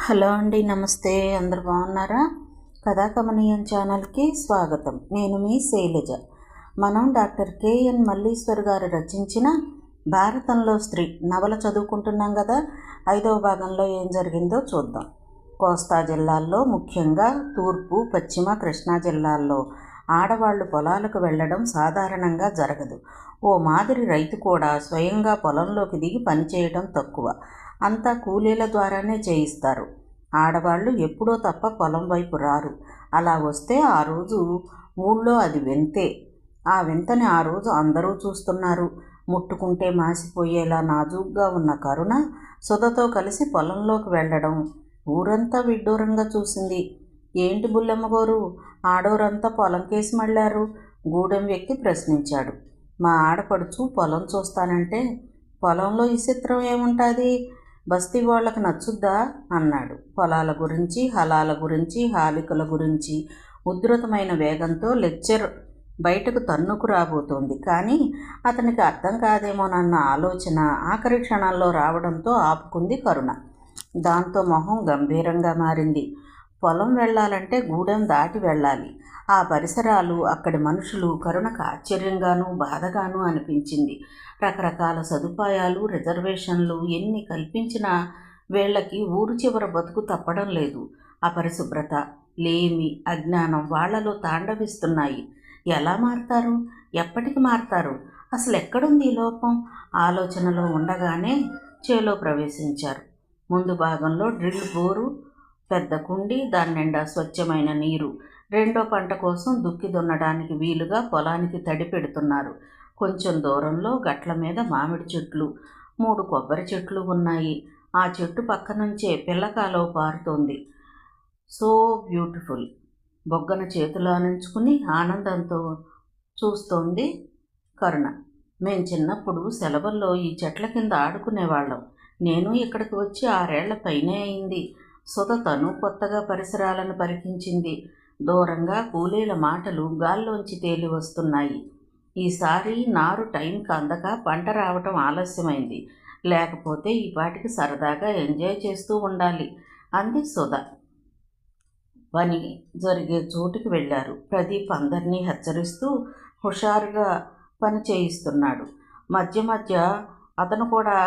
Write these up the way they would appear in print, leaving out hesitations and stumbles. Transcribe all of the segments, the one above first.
Hello అండి, నమస్తే. అందరు బాగున్నారా? కథాకమనీయం ఛానల్కి స్వాగతం. నేను మీ శైలజ. మనం డాక్టర్ కెఎన్ మల్లీశ్వర్ గారు రచించిన భారతంలో స్త్రీ నవల చదువుకుంటున్నాం కదా. 5వ భాగంలో ఏం జరిగిందో చూద్దాం. కోస్తా జిల్లాల్లో, ముఖ్యంగా తూర్పు, పశ్చిమ కృష్ణా జిల్లాల్లో ఆడవాళ్లు పొలాలకు వెళ్ళడం సాధారణంగా జరగదు. ఓ మాదిరి రైతు కూడా స్వయంగా పొలంలోకి దిగి పనిచేయడం తక్కువ. అంతా కూలీల ద్వారానే చేయిస్తారు. ఆడవాళ్ళు ఎప్పుడో తప్ప పొలం వైపు రారు. అలా వస్తే ఆ రోజు ఊళ్ళో అది వింతే. ఆ వింతని ఆ రోజు అందరూ చూస్తున్నారు. ముట్టుకుంటే మాసిపోయేలా నాజూగ్గా ఉన్న కరుణ సుధతో కలిసి పొలంలోకి వెళ్ళడం ఊరంతా విడ్డూరంగా చూసింది. ఏంటి బుల్లెమ్మగోరు, ఆడోరంతా పొలం కేసి మళ్ళారు? గూడెం వ్యక్తి ప్రశ్నించాడు. మా ఆడపడుచు పొలం చూస్తానంటే పొలంలో ఈ చిత్రం ఏముంటుంది, బస్తీ వాళ్ళకి నచ్చుద్దా అన్నాడు. పొలాల గురించి, హలాల గురించి, హాలికల గురించి ఉధృతమైన వేగంతో లెక్చర్ బయటకు తన్నుకు రాబోతోంది. కానీ అతనికి అర్థం కాదేమోనన్న ఆలోచన ఆఖరి క్షణాల్లో రావడంతో ఆపుకుంది కరుణ. దాంతో మొహం గంభీరంగా మారింది. పొలం వెళ్ళాలంటే గూడెం దాటి వెళ్ళాలి. ఆ పరిసరాలు, అక్కడి మనుషులు కరుణకు ఆశ్చర్యంగానూ బాధగానూ అనిపించింది. రకరకాల సదుపాయాలు, రిజర్వేషన్లు ఎన్ని కల్పించినా వీళ్ళకి ఊరు చివర బతుకు తప్పడం లేదు. అపరిశుభ్రత, లేమి, అజ్ఞానం వాళ్లలో తాండవిస్తున్నాయి. ఎలా మారతారు? ఎప్పటికి మారతారు? అసలు ఎక్కడుంది ఈ లోపం? ఆలోచనలో ఉండగానే చేలో ప్రవేశించారు. ముందు భాగంలో డ్రిల్ బోరు, పెద్ద కుండి, దాని నిండా స్వచ్ఛమైన నీరు. రెండో పంట కోసం దుక్కి దున్నడానికి వీలుగా పొలానికి తడి పెడుతున్నారు. కొంచెం దూరంలో గట్ల మీద మామిడి చెట్లు, 3 కొబ్బరి చెట్లు ఉన్నాయి. ఆ చెట్టు పక్క నుంచే పిల్లకాలువ పారుతోంది. So beautiful. బొగ్గన చేతిలో ఆనించుకుని ఆనందంతో చూస్తోంది కరుణ. మేం చిన్నప్పుడు సెలవుల్లో ఈ చెట్ల కింద ఆడుకునేవాళ్ళం. నేను ఇక్కడికి వచ్చి 6 ఏళ్ల పైనే అయింది. సుధ తను కొత్తగా పరిసరాలను పరికించింది. దూరంగా కూలీల మాటలు గాల్లోంచి తేలి వస్తున్నాయి. ఈసారి నారు టైంకి అందక పంట రావటం ఆలస్యమైంది. లేకపోతే ఈ పాటికి సరదాగా ఎంజాయ్ చేస్తూ ఉండాలి అంది సుధ. పని జరిగే చోటుకి వెళ్ళారు. ప్రదీప్ అందరినీ హెచ్చరిస్తూ హుషారుగా పని చేయిస్తున్నాడు. మధ్య మధ్య అతను కూడా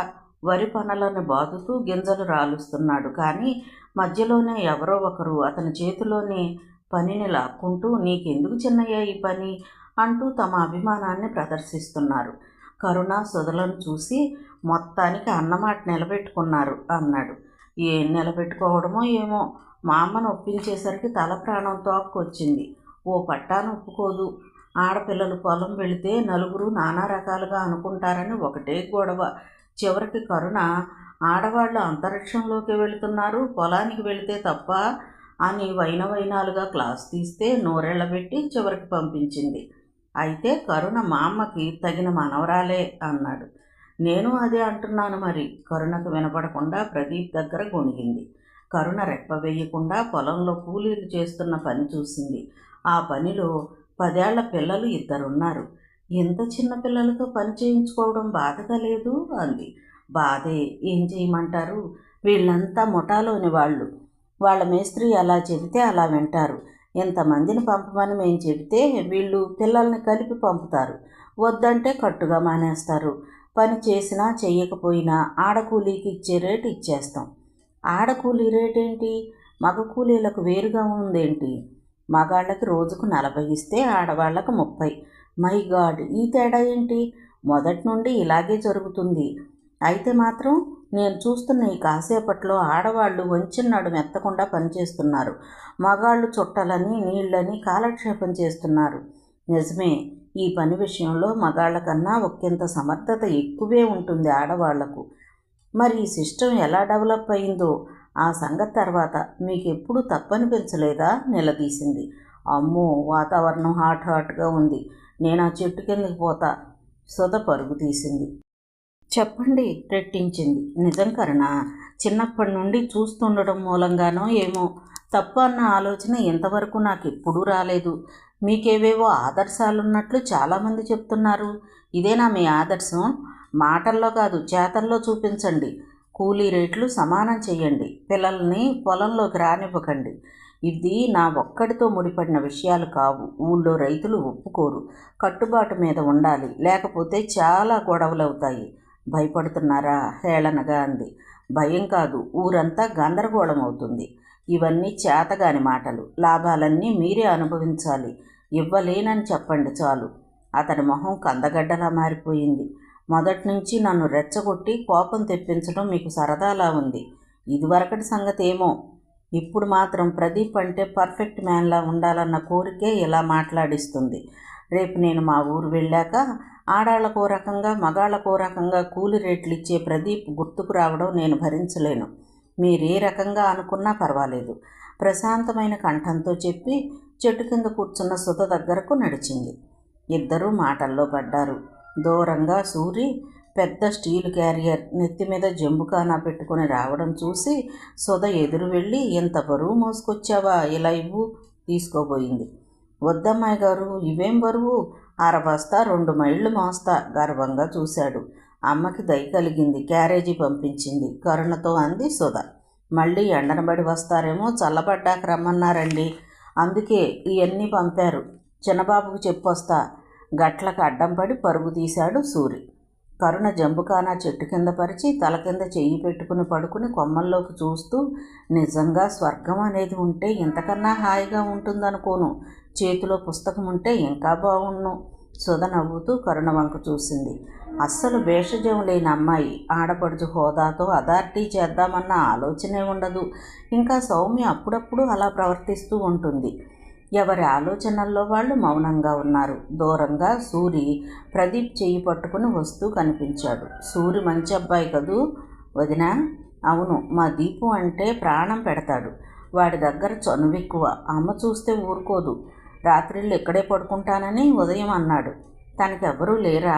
వరి పనులను బాదుతూ గింజలు రాలుస్తున్నాడు. కానీ మధ్యలోనే ఎవరో ఒకరు అతని చేతిలోని పనిని లాక్కుంటూ, నీకెందుకు చిన్నయ్య ఈ పని అంటూ తమ అభిమానాన్ని ప్రదర్శిస్తున్నారు. కరుణ సుధలను చూసి, మొత్తానికి అన్నమాట నిలబెట్టుకున్నారు అన్నాడు. ఏం నిలబెట్టుకోవడమో ఏమో, మా అమ్మను ఒప్పించేసరికి తల ప్రాణం తోక్కొచ్చింది. ఓ పట్టాను ఒప్పుకోదు. ఆడపిల్లలు పొలం వెళితే నలుగురు నానా రకాలుగా అనుకుంటారని ఒకటే గొడవ. చివరికి కరుణ, ఆడవాళ్ళు అంతరిక్షంలోకి వెళుతున్నారు, పొలానికి వెళితే తప్ప అని వైనాలుగా క్లాస్ తీస్తే నోరెళ్ళబెట్టి చివరికి పంపించింది. అయితే కరుణ మా అమ్మకి తగిన మనవరాలే అన్నాడు. నేను అదే అంటున్నాను మరి. కరుణకు వినపడకుండా ప్రదీప్ దగ్గర గొణిగింది. కరుణ రెప్ప వేయకుండా పొలంలో కూలీలు చేస్తున్న పని చూసింది. ఆ పనిలో 10 ఏళ్ల పిల్లలు 2 ఉన్నారు. ఎంత చిన్న పిల్లలతో పని చేయించుకోవడం బాధగా లేదు అంది. బాధే, ఏం చేయమంటారు? వీళ్ళంతా ముఠాలోని వాళ్ళు. వాళ్ళ మేస్త్రి ఎలా చెబితే అలా వింటారు. ఎంతమందిని పంపమని మేము చెబితే వీళ్ళు పిల్లల్ని కలిపి పంపుతారు. వద్దంటే కట్టుగా మానేస్తారు. పని చేసినా చెయ్యకపోయినా ఆడకూలీకి ఇచ్చే రేటు ఇచ్చేస్తాం. ఆడకూలీ రేటేంటి? మగ కూలీలకు వేరుగా ఉందేంటి? మగాళ్ళకి రోజుకు 40 ఇస్తే ఆడవాళ్లకు 30. మై గాడ్, ఈ తేడా ఏంటి? మొదటి నుండి ఇలాగే జరుగుతుంది. అయితే మాత్రం నేను చూస్తున్న ఈ కాసేపట్లో ఆడవాళ్ళు వంచిన నడుము ఎత్తకుండా పనిచేస్తున్నారు. మగాళ్ళు చుట్టలని, నీళ్ళని కాలక్షేపం చేస్తున్నారు. నిజమే, ఈ పని విషయంలో మగాళ్ళ కన్నా ఒకంత సమర్థత ఎక్కువే ఉంటుంది ఆడవాళ్లకు. మరి ఈ సిస్టమ్ ఎలా డెవలప్ అయిందో ఆ సంగతి తర్వాత మీకెప్పుడు తప్పనిపించలేదా? నిలదీసింది. అమ్మో, వాతావరణం హాట్గా ఉంది. నేను ఆ చెట్టు కిందకి పోతా. సుధ పరుగు తీసింది. చెప్పండి, రెట్టించింది. నిజం కరుణ, చిన్నప్పటి నుండి చూస్తుండడం మూలంగానో ఏమో తప్పు అన్న ఆలోచన ఇంతవరకు నాకు ఎప్పుడూ రాలేదు. మీకేవేవో ఆదర్శాలున్నట్లు చాలామంది చెప్తున్నారు. ఇదేనా మీ ఆదర్శం? మాటల్లో కాదు, చేతల్లో చూపించండి. కూలీ రేట్లు సమానం చెయ్యండి. పిల్లల్ని పొలంలోకి రానివ్వకండి. ఇది నా ఒక్కడితో ముడిపడిన విషయాలు కావు. ఊళ్ళో రైతులు ఒప్పుకోరు. కట్టుబాటు మీద ఉండాలి, లేకపోతే చాలా గొడవలవుతాయి. భయపడుతున్నారా? హేళనగా అంది. భయం కాదు, ఊరంతా గందరగోళం అవుతుంది. ఇవన్నీ చేతగాని మాటలు. లాభాలన్నీ మీరే అనుభవించాలి. ఇవ్వలేనని చెప్పండి చాలు. అతడి మొహం కందగడ్డలా మారిపోయింది. మొదటి నుంచి నన్ను రెచ్చగొట్టి కోపం తెప్పించడం మీకు సరదాలా ఉంది. ఇదివరకటి సంగతి ఏమో, ఇప్పుడు మాత్రం ప్రదీప్ అంటే పర్ఫెక్ట్ మ్యాన్లా ఉండాలన్న కోరికే ఇలా మాట్లాడిస్తుంది. రేపు నేను మా ఊరు వెళ్ళాక ఆడాళ్లకో రకంగా మగాళ్లకో రకంగా కూలి రేట్లు ఇచ్చే ప్రదీప్ గుర్తుకు రావడం నేను భరించలేను. మీరే రకంగా అనుకున్నా పర్వాలేదు, ప్రశాంతమైన కంఠంతో చెప్పి చెట్టు కింద కూర్చున్న సుధ దగ్గరకు నడిచింది. ఇద్దరూ మాటల్లో పడ్డారు. దూరంగా సూరి పెద్ద స్టీల్ క్యారియర్ నెత్తిమీద జంబుకానా పెట్టుకుని రావడం చూసి సుధ ఎదురు వెళ్ళి, ఎంత బరువు మోసుకొచ్చావా, ఇలా ఇవ్వు, తీసుకోబోయింది. వద్దమ్మాయి గారు, ఇవేం బరువు, 1/2 బస్తా 2 మైళ్ళు మోస్తా, గర్వంగా చూశాడు. అమ్మకి దయ కలిగింది, క్యారేజీ పంపించింది, కరుణతో అంది సుధ. మళ్ళీ ఎండనబడి వస్తారేమో, చల్లబడ్డాక రమ్మన్నారండి, అందుకే ఇవన్నీ పంపారు. చిన్నబాబుకు చెప్పొస్తా. గట్లకు అడ్డం పడి పరుగు తీశాడు సూరి. కరుణ జంబుకానా చెట్టు కింద పరిచి తల కింద చెయ్యి పెట్టుకుని పడుకుని కొమ్మల్లోకి చూస్తూ, నిజంగా స్వర్గం అనేది ఉంటే ఇంతకన్నా హాయిగా ఉంటుందనుకోను. చేతిలో పుస్తకం ఉంటే ఇంకా బాగుండు. సుధ నవ్వుతూ కరుణ వంక చూసింది. అస్సలు భేషజం లేని అమ్మాయి. ఆడపడుచు హోదాతో అథారిటీ చేద్దామన్న ఆలోచనే ఉండదు. ఇంకా సౌమ్య అప్పుడప్పుడు అలా ప్రవర్తిస్తూ ఉంటుంది. ఎవరి ఆలోచనల్లో వాళ్ళు మౌనంగా ఉన్నారు. దూరంగా సూరి ప్రదీప్ చెయ్యి పట్టుకుని వస్తూ కనిపించాడు. సూరి మంచి అబ్బాయి కదూ వదినా? అవును, మా దీపు అంటే ప్రాణం పెడతాడు. వాడి దగ్గర చనువెక్కువ. అమ్మ చూస్తే ఊరుకోదు. రాత్రిళ్ళు ఇక్కడే పడుకుంటానని ఉదయం అన్నాడు. తనకెవరూ లేరా?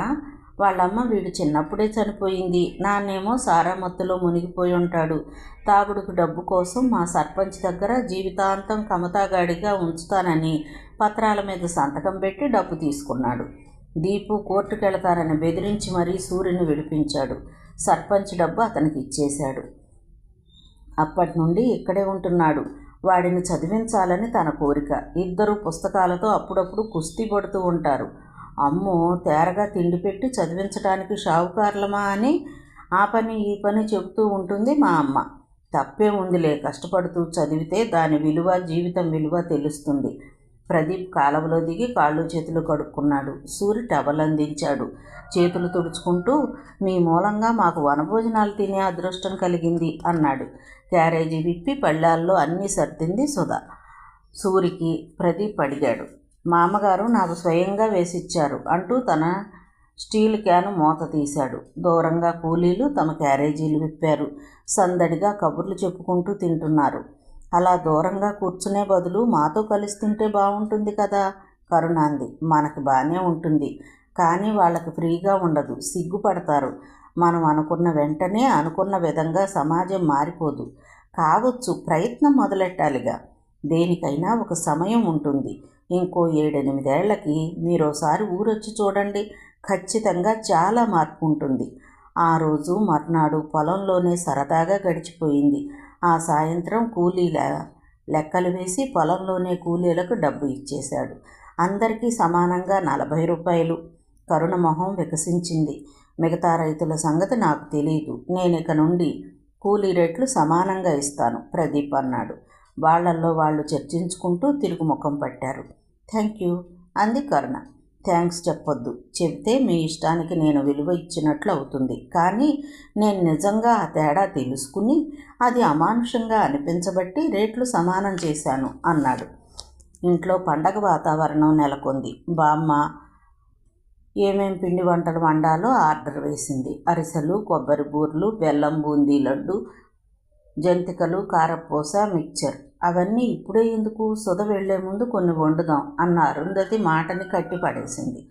వాళ్ళమ్మ వీడు చిన్నప్పుడే చనిపోయింది. నాన్నేమో సారామత్తులో మునిగిపోయి ఉంటాడు. తాగుడుకు డబ్బు కోసం మా సర్పంచ్ దగ్గర జీవితాంతం కమతాగాడిగా ఉంచుతానని పత్రాల మీద సంతకం పెట్టి డబ్బు తీసుకున్నాడు. దీపు కోర్టుకెళతారని బెదిరించి మరీ సూర్యుని విడిపించాడు. సర్పంచ్ డబ్బు అతనికి ఇచ్చేశాడు. అప్పటి నుండి ఇక్కడే ఉంటున్నాడు. వాడిని చదివించాలని తన కోరిక. ఇద్దరు పుస్తకాలతో అప్పుడప్పుడు కుస్తీ పడుతూ ఉంటారు. అమ్మో, తేరగా తిండి పెట్టి చదివించడానికి షావుకార్లమా అని ఆ పని ఈ పని చెబుతూ ఉంటుంది మా అమ్మ. తప్పే ఉందిలే, కష్టపడుతూ చదివితే దాని విలువ, జీవితం విలువ తెలుస్తుంది. ప్రదీప్ కాలవలో దిగి కాళ్ళు చేతులు కడుక్కున్నాడు. సూరి టవల్ అందించాడు. చేతులు తుడుచుకుంటూ, మీ మూలంగా మాకు వనభోజనాలు తినే అదృష్టం కలిగింది అన్నాడు. క్యారేజీ విప్పి పళ్ళాల్లో అన్నీ సర్దింది సుధ. సూరికి ప్రదీప్ అడిగాడు, మామగారు నాకు స్వయంగా వేసిచ్చారు అంటూ తన స్టీల్ క్యాను మూత తీశాడు. దూరంగా కూలీలు తమ క్యారేజీలు విప్పారు. సందడిగా కబుర్లు చెప్పుకుంటూ తింటున్నారు. అలా దూరంగా కూర్చునే బదులు మాతో కలిసి తింటే బాగుంటుంది కదా, కరుణ అంది. మనకి బాగానే ఉంటుంది, కానీ వాళ్ళకి ఫ్రీగా ఉండదు, సిగ్గుపడతారు. మనం అనుకున్న వెంటనే అనుకున్న విధంగా సమాజం మారిపోదు. కావచ్చు, ప్రయత్నం మొదలెట్టాలిగా. దేనికైనా ఒక సమయం ఉంటుంది. ఇంకో 7-8 ఏళ్లకి మీరోసారి ఊరొచ్చి చూడండి, ఖచ్చితంగా చాలా మార్పు ఉంటుంది. ఆ రోజు మర్నాడు పొలంలోనే సరదాగా గడిచిపోయింది. ఆ సాయంత్రం కూలీల లెక్కలు వేసి పొలంలోనే కూలీలకు డబ్బు ఇచ్చేశాడు. అందరికీ సమానంగా 40 రూపాయలు. కరుణ మొహం వికసించింది. మిగతా రైతుల సంగతి నాకు తెలియదు. నేనిక నుండి కూలీ రేట్లు సమానంగా ఇస్తాను, ప్రదీప్ అన్నాడు. వాళ్లల్లో వాళ్ళు చర్చించుకుంటూ తిరుగు ముఖం పట్టారు. థ్యాంక్ యూ అంది కరుణ. థ్యాంక్స్ చెప్పొద్దు. చెబితే మీ ఇష్టానికి నేను విలువ ఇచ్చినట్లు అవుతుంది. కానీ నేను నిజంగా ఆ తేడా తెలుసుకుని అది అమానుషంగా అనిపించబట్టి రేట్లు సమానం చేశాను అన్నాడు. ఇంట్లో పండగ వాతావరణం నెలకొంది. బామ్మ ఏమేం పిండి వంటలు వండాలో ఆర్డర్ వేసింది. అరిసెలు, కొబ్బరి బూర్లు, బెల్లం బూందీ లడ్డు, జంతికలు, కారపూస, మిక్చర్. అవన్నీ ఇప్పుడే ఎందుకు, సుధ వెళ్లే ముందు కొన్ని వండుదాం అన్న అరుంధతి మాటని కట్టి పడేసింది.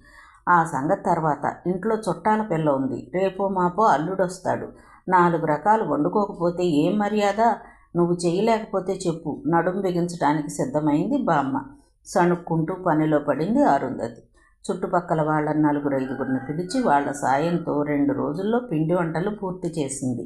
ఆ సంగతి తర్వాత. ఇంట్లో చుట్టాల పిల్ల ఉంది. రేపో మాపో అల్లుడొస్తాడు. 4 రకాలు వండుకోకపోతే ఏం మర్యాద? నువ్వు చేయలేకపోతే చెప్పు, నడుం బిగించడానికి సిద్ధమైంది బామ్మ. సణుక్కుంటూ పనిలో పడింది అరుంధతి. చుట్టుపక్కల వాళ్ళ 4-5 పిలిచి వాళ్ల సాయంతో 2 రోజుల్లో పిండి వంటలు పూర్తి చేసింది.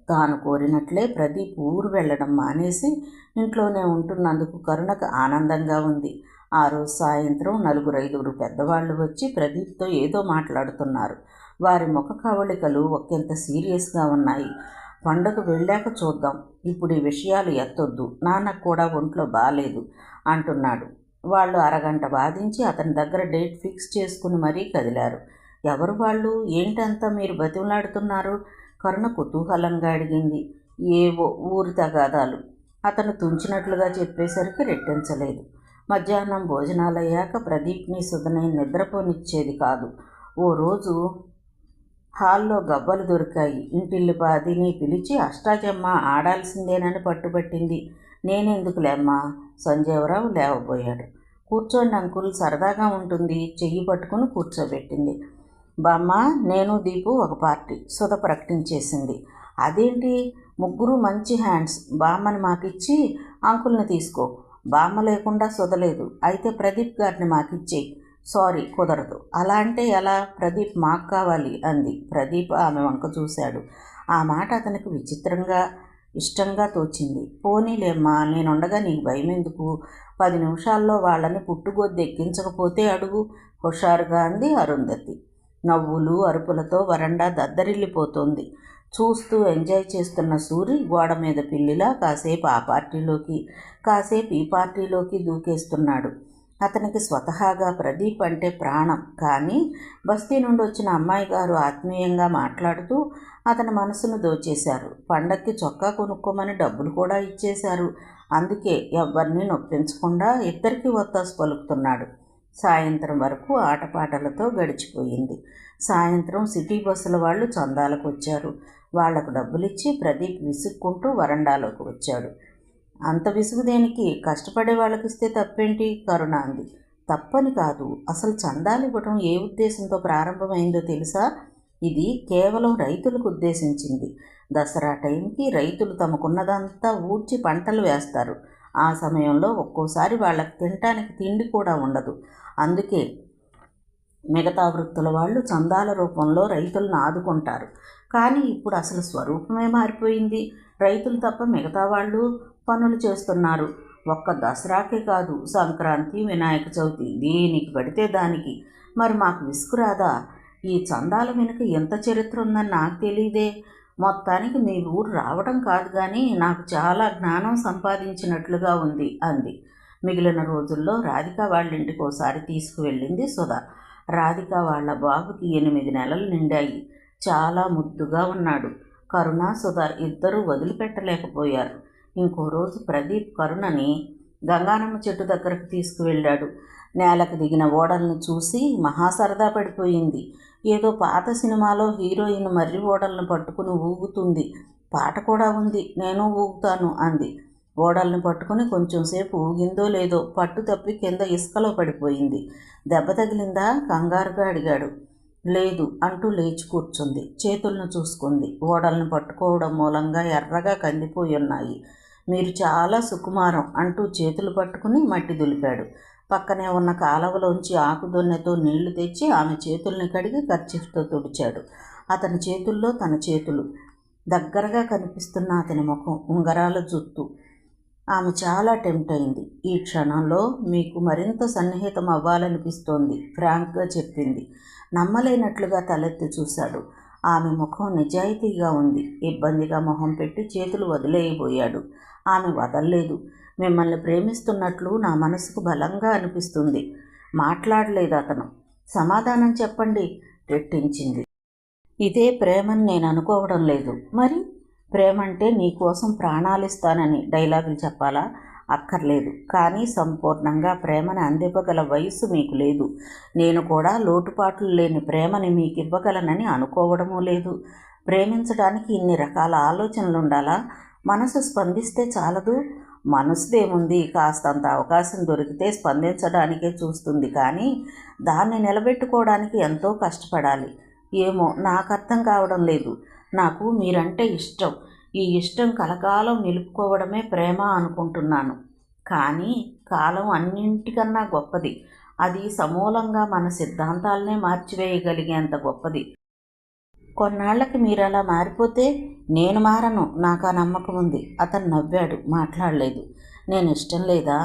తాను కోరినట్లే ప్రదీప్ ఊరు వెళ్ళడం మానేసి ఇంట్లోనే ఉంటున్నందుకు కరుణకు ఆనందంగా ఉంది. ఆ రోజు సాయంత్రం 4-5 పెద్దవాళ్ళు వచ్చి ప్రదీప్తో ఏదో మాట్లాడుతున్నారు. వారి ముఖ కవళికలు ఒకంత సీరియస్గా ఉన్నాయి. పండగ వెళ్ళాక చూద్దాం, ఇప్పుడు ఈ విషయాలు ఎత్తొద్దు, నాన్నకు కూడా ఒంట్లో బాలేదు అంటున్నాడు. వాళ్ళు అరగంట వాదించి అతని దగ్గర డేట్ ఫిక్స్ చేసుకుని మరీ కదిలారు. ఎవరు వాళ్ళు? ఏంటంతా మీరు బతిమలాడుతున్నారు? కరుణ కుతూహలంగా అడిగింది. ఏవో ఊరి తగాదాలు, అతను తుంచినట్లుగా చెప్పేసరికి రెట్టించలేదు. మధ్యాహ్నం భోజనాలయ్యాక ప్రదీప్ని సుధని నిద్రపోనిచ్చేది కాదు. ఓ రోజు హాల్లో గవ్వలు దొరికాయి. ఇంటిల్లిపాదిని పిలిచి అష్టాచెమ్మ ఆడాల్సిందేనని పట్టుబట్టింది. నేనెందుకులేమ్మా? సంజీవరావు లేవబోయాడు. కూర్చోండి అంకుల్, సరదాగా ఉంటుంది, చెయ్యి పట్టుకుని కూర్చోబెట్టింది. బామ్మ, నేను దీపు ఒక పార్టీ, సుధ ప్రకటించేసింది. అదేంటి? ముగ్గురు మంచి హ్యాండ్స్, బామ్మని మాకిచ్చి అంకుల్ని తీసుకో. బామ్మ లేకుండా సుధ లేదు, అయితే ప్రదీప్ గారిని మాకిచ్చేయి. సారీ, కుదరదు. అలా అంటే ఎలా? ప్రదీప్ మాకు కావాలి అంది. ప్రదీప్ ఆమె వంక చూశాడు. ఆ మాట అతనికి విచిత్రంగా ఇష్టంగా తోచింది. పోనీలేమ్మా, నేనుండగా నీకు భయమెందుకు? 10 నిమిషాల్లో వాళ్ళని పుట్టుగొద్దు ఎక్కించకపోతే అడుగు, హుషారుగా అంది అరుంధతి. నవ్వులు అరుపులతో వరండా దద్దరిల్లిపోతోంది. చూస్తూ ఎంజాయ్ చేస్తున్న సూరి గోడ మీద పిల్లిలా కాసేపు ఆ పార్టీలోకి, కాసేపు ఈ పార్టీలోకి దూకేస్తున్నాడు. అతనికి స్వతహాగా ప్రదీప్ అంటే ప్రాణం. కానీ బస్తీ నుండి వచ్చిన అమ్మాయి గారు ఆత్మీయంగా మాట్లాడుతూ అతని మనసును దోచేశారు. పండక్కి చొక్కా కొనుక్కోమని డబ్బులు కూడా ఇచ్చేశారు. అందుకే ఎవ్వరినీ నొప్పించకుండా ఇద్దరికీ ఒత్తాసు పలుకుతున్నాడు. సాయంత్రం వరకు ఆటపాటలతో గడిచిపోయింది. సాయంత్రం సిటీ బస్సుల వాళ్ళు చందాలకు వచ్చారు. వాళ్లకు డబ్బులిచ్చి ప్రదీప్ విసుక్కుంటూ వరండాలోకి వచ్చాడు. అంత విసుగు దేనికి? కష్టపడే వాళ్ళకిస్తే తప్పేంటి? కరుణ అంది. తప్పని కాదు, అసలు చందాలు ఇవ్వడం ఏ ఉద్దేశంతో ప్రారంభమైందో తెలుసా? ఇది కేవలం రైతులకు ఉద్దేశించింది. దసరా టైంకి రైతులు తమకున్నదంతా ఊడ్చి పంటలు వేస్తారు. ఆ సమయంలో ఒక్కోసారి వాళ్ళకి తినటానికి తిండి కూడా ఉండదు. అందుకే మిగతా వృత్తుల వాళ్ళు చందాల రూపంలో రైతులను ఆదుకుంటారు. కానీ ఇప్పుడు అసలు స్వరూపమే మారిపోయింది. రైతులు తప్ప మిగతా వాళ్ళు పనులు చేస్తున్నారు. ఒక్క దసరాకే కాదు, సంక్రాంతి, వినాయక చవితి, దేనికి పడితే దానికి. మరి మాకు విసుకురాదా? ఈ చందాల వెనుక ఎంత చరిత్ర ఉందని నాకు తెలియదే. మొత్తానికి మీ ఊరు రావడం కాదు కానీ నాకు చాలా జ్ఞానం సంపాదించినట్లుగా ఉంది అంది. మిగిలిన రోజుల్లో రాధిక వాళ్ళ ఇంటికి ఒకసారి తీసుకువెళ్ళింది సుధా. రాధిక వాళ్ళ బాబుకి 8 నెలలు నిండాయి. చాలా ముద్దుగా ఉన్నాడు. కరుణ, సుధ ఇద్దరూ వదిలిపెట్టలేకపోయారు. ఇంకో రోజు ప్రదీప్ కరుణని గంగానమ్మ చెట్టు దగ్గరకు తీసుకువెళ్ళాడు. నేలకు దిగిన ఓడల్ని చూసి మహా సరదా పడిపోయింది. ఏదో పాత సినిమాలో హీరోయిన్ మర్రి ఓడల్ని పట్టుకుని ఊగుతుంది. పాట కూడా ఉంది, నేను ఊగుతాను అంది. ఓడల్ని పట్టుకుని కొంచెంసేపు ఊగిందో లేదో పట్టు తప్పి కింద ఇసుకలో పడిపోయింది. దెబ్బ తగిలిందా? కంగారుగా అడిగాడు. లేదు అంటూ లేచి కూర్చుంది. చేతులను చూసుకుంది. ఓడల్ని పట్టుకోవడం మూలంగా ఎర్రగా కందిపోయి ఉన్నాయి. మీరు చాలా సుకుమారం అంటూ చేతులు పట్టుకుని మట్టి దులిపాడు. పక్కనే ఉన్న కాలవలోంచి ఆకుదొన్నెతో నీళ్లు తెచ్చి ఆమె చేతుల్ని కడిగి కర్చీఫ్తో తుడిచాడు. అతని చేతుల్లో తన చేతులు, దగ్గరగా కనిపిస్తున్న అతని ముఖం, ఉంగరాల జుత్తు. ఆమె చాలా టెంప్ట్ అయింది. ఈ క్షణంలో మీకు మరింత సన్నిహితం అవ్వాలనిపిస్తోంది, ఫ్రాంక్గా చెప్పింది. నమ్మలేనట్లుగా తలెత్తి చూశాడు. ఆమె ముఖం నిజాయితీగా ఉంది. ఇబ్బందిగా మొహం పెట్టి చేతులు వదిలేయబోయాడు. ఆమె వదల్లేదు. మిమ్మల్ని ప్రేమిస్తున్నట్లు నా మనసుకు బలంగా అనిపిస్తుంది. మాట్లాడలేదు అతను. సమాధానం చెప్పండి, రెట్టించింది. ఇదే ప్రేమని నేను అనుకోవడం లేదు. మరి ప్రేమంటే నీకోసం ప్రాణాలిస్తానని డైలాగులు చెప్పాలా? అక్కర్లేదు. కానీ సంపూర్ణంగా ప్రేమని అందివ్వగల వయస్సు మీకు లేదు. నేను కూడా లోటుపాట్లు లేని ప్రేమని మీకు ఇవ్వగలనని అనుకోవడమూ లేదు. ప్రేమించడానికి ఇన్ని రకాల ఆలోచనలు ఉండాలా? మనసు స్పందిస్తే చాలదు. మనసుదేముంది, కాస్తంత అవకాశం దొరికితే స్పందించడానికే చూస్తుంది. కానీ దాన్ని నిలబెట్టుకోవడానికి ఎంతో కష్టపడాలి. ఏమో నాకు అర్థం కావడం లేదు. నాకు మీరంటే ఇష్టం. ఈ ఇష్టం కలకాలం నిలుపుకోవడమే ప్రేమ అనుకుంటున్నాను. కానీ కాలం అన్నింటికన్నా గొప్పది. అది సమూలంగా మన సిద్ధాంతాలనే మార్చివేయగలిగేంత గొప్పది. కొన్నాళ్లకి మీరు అలా మారిపోతే నేను మారను, నాకు ఆ నమ్మకం ఉంది. అతను నవ్వాడు, మాట్లాడలేదు. నేను ఇష్టం లేదా?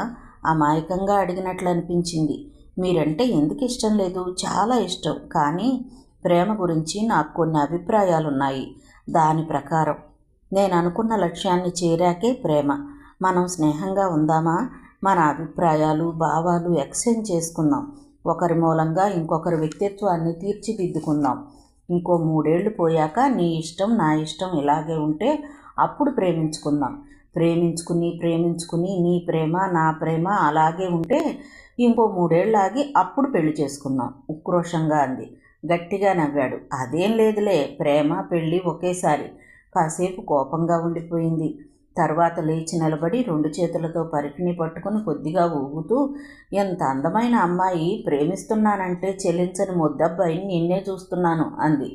అమాయకంగా అడిగినట్లు అనిపించింది. మీరంటే ఎందుకు ఇష్టం లేదు? చాలా ఇష్టం. కానీ ప్రేమ గురించి నాకు కొన్ని అభిప్రాయాలున్నాయి. దాని ప్రకారం నేను అనుకున్న లక్ష్యాన్ని చేరాకే ప్రేమ. మనం స్నేహంగా ఉందామా? మన అభిప్రాయాలు, భావాలు ఎక్స్చేంజ్ చేసుకుందాం. ఒకరి మూలంగా ఇంకొకరి వ్యక్తిత్వాన్ని తీర్చిదిద్దుకుందాం. ఇంకో 3 ఏళ్ళు పోయాక నీ ఇష్టం నా ఇష్టం ఇలాగే ఉంటే అప్పుడు ప్రేమించుకుందాం. ప్రేమించుకుని నీ ప్రేమ నా ప్రేమ అలాగే ఉంటే ఇంకో 3 ఏళ్ళు ఆగి అప్పుడు పెళ్లి చేసుకుందాం, ఉక్రోషంగా అంది. గట్టిగా నవ్వాడు. అదేం లేదులే, ప్రేమ పెళ్ళి ఒకేసారి. కాసేపు కోపంగా ఉండిపోయింది. తర్వాత లేచి నిలబడి 2 చేతులతో పరికిని పట్టుకుని కొద్దిగా ఊగుతూ, ఎంత అందమైన అమ్మాయి, ప్రేమిస్తున్నానంటే చెల్లించని ముద్దబ్బాయిని నిన్నే చూస్తున్నాను అంది.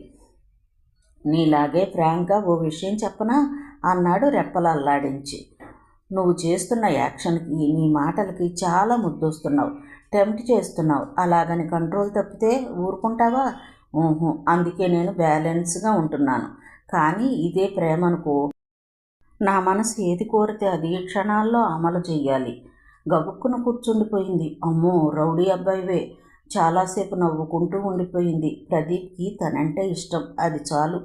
నీలాగే ఫ్రాంక్గా ఓ విషయం చెప్పనా అన్నాడు రెప్పలల్లాడించి. నువ్వు చేస్తున్న యాక్షన్కి, నీ మాటలకి చాలా ముద్దొస్తున్నావు, టెంప్ట్ చేస్తున్నావు. అలాగని కంట్రోల్ తప్పితే ఊరుకుంటావా? అందుకే నేను బ్యాలెన్స్గా ఉంటున్నాను. కానీ ఇదే ప్రేమనుకో, నా మనసు ఏది కోరితే అది క్షణాల్లో అమలు చెయ్యాలి. గబుక్కున కూర్చుండిపోయింది. అమ్మో, రౌడీ అబ్బాయివే. చాలాసేపు నవ్వుకుంటూ ఉండిపోయింది. ప్రదీప్కి తనంటే ఇష్టం, అది చాలు.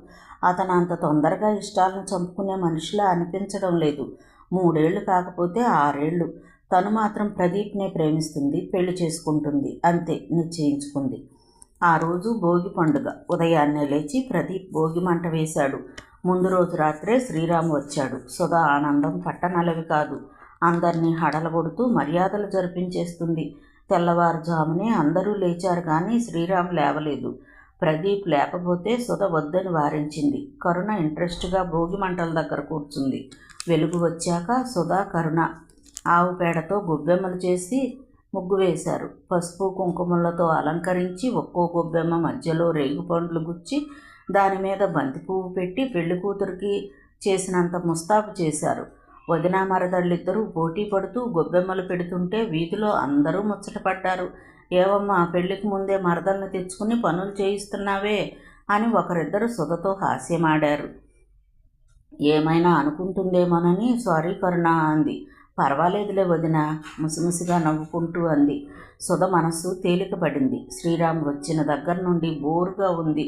అతను అంత తొందరగా ఇష్టాలను చంపుకునే మనిషిలా అనిపించడం లేదు. 3 ఏళ్ళు కాకపోతే 6 ఏళ్ళు. తను మాత్రం ప్రదీప్నే ప్రేమిస్తుంది, పెళ్లి చేసుకుంటుంది, అంతే నిశ్చయించుకుంది. ఆ రోజు భోగి పండుగ. ఉదయాన్నే లేచి ప్రదీప్ భోగి మంట వేశాడు. ముందు రోజు రాత్రే శ్రీరామ్ వచ్చాడు. సుధా ఆనందం పట్టనలవి కాదు. అందరినీ హడలగొడుతూ మర్యాదలు జరిపించేస్తుంది. తెల్లవారుజామునే అందరూ లేచారు కానీ శ్రీరామ్ లేవలేదు. ప్రదీప్ లేకపోతే సుధ వద్దని వారించింది. కరుణ ఇంట్రెస్ట్గా భోగి మంటల దగ్గర కూర్చుంది. వెలుగు వచ్చాక సుధా, కరుణ ఆవు పేడతో గొబ్బెమ్మలు చేసి ముగ్గు వేశారు. పసుపు కుంకుమలతో అలంకరించి ఒక్కో గొబ్బెమ్మ మధ్యలో రేగుపండ్లు గుచ్చి దాని మీద బంతి పువ్వు పెట్టి పెళ్లి కూతురికి చేసినంత ముస్తాబు చేశారు. వదిన మరదళ్ళిద్దరూ పోటీ పడుతూ గొబ్బెమ్మలు పెడుతుంటే వీధిలో అందరూ ముచ్చటపడ్డారు. ఏవమ్మా, పెళ్లికి ముందే మరదల్ని తెచ్చుకుని పనులు చేయిస్తున్నావే అని ఒకరిద్దరు సుధతో హాస్యమాడారు. ఏమైనా అనుకుంటుందేమోనని సారీ కరుణ అంది. పర్వాలేదులే వదిన, ముసిముసిగా నవ్వుకుంటూ అంది. సుధ మనస్సు తేలికపడింది. శ్రీరామ్ వచ్చిన దగ్గర నుండి బోరుగా ఉంది.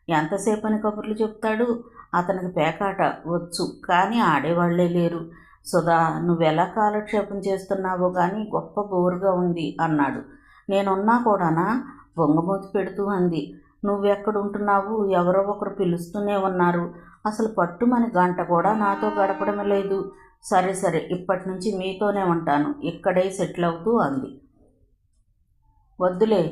ఎంతసేపని కబుర్లు చెప్తాడు? అతనికి పేకాట వచ్చు, కానీ ఆడేవాళ్లే లేరు. సుధా, నువ్వెలా కాలక్షేపం చేస్తున్నావో కానీ గొప్ప బోరుగా ఉంది అన్నాడు. నేనున్నా కూడానా? బొంగమూతి పెడుతూ అంది. నువ్వెక్కడుంటున్నావు? ఎవరో ఒకరు పిలుస్తూనే ఉన్నారు. అసలు పట్టుమని గంట కూడా నాతో గడపడం లేదు. సరే సరే, ఇప్పటి నుంచి మీతోనే ఉంటాను, ఇక్కడే సెటిల్ అవుతూ అంది. వద్దులే,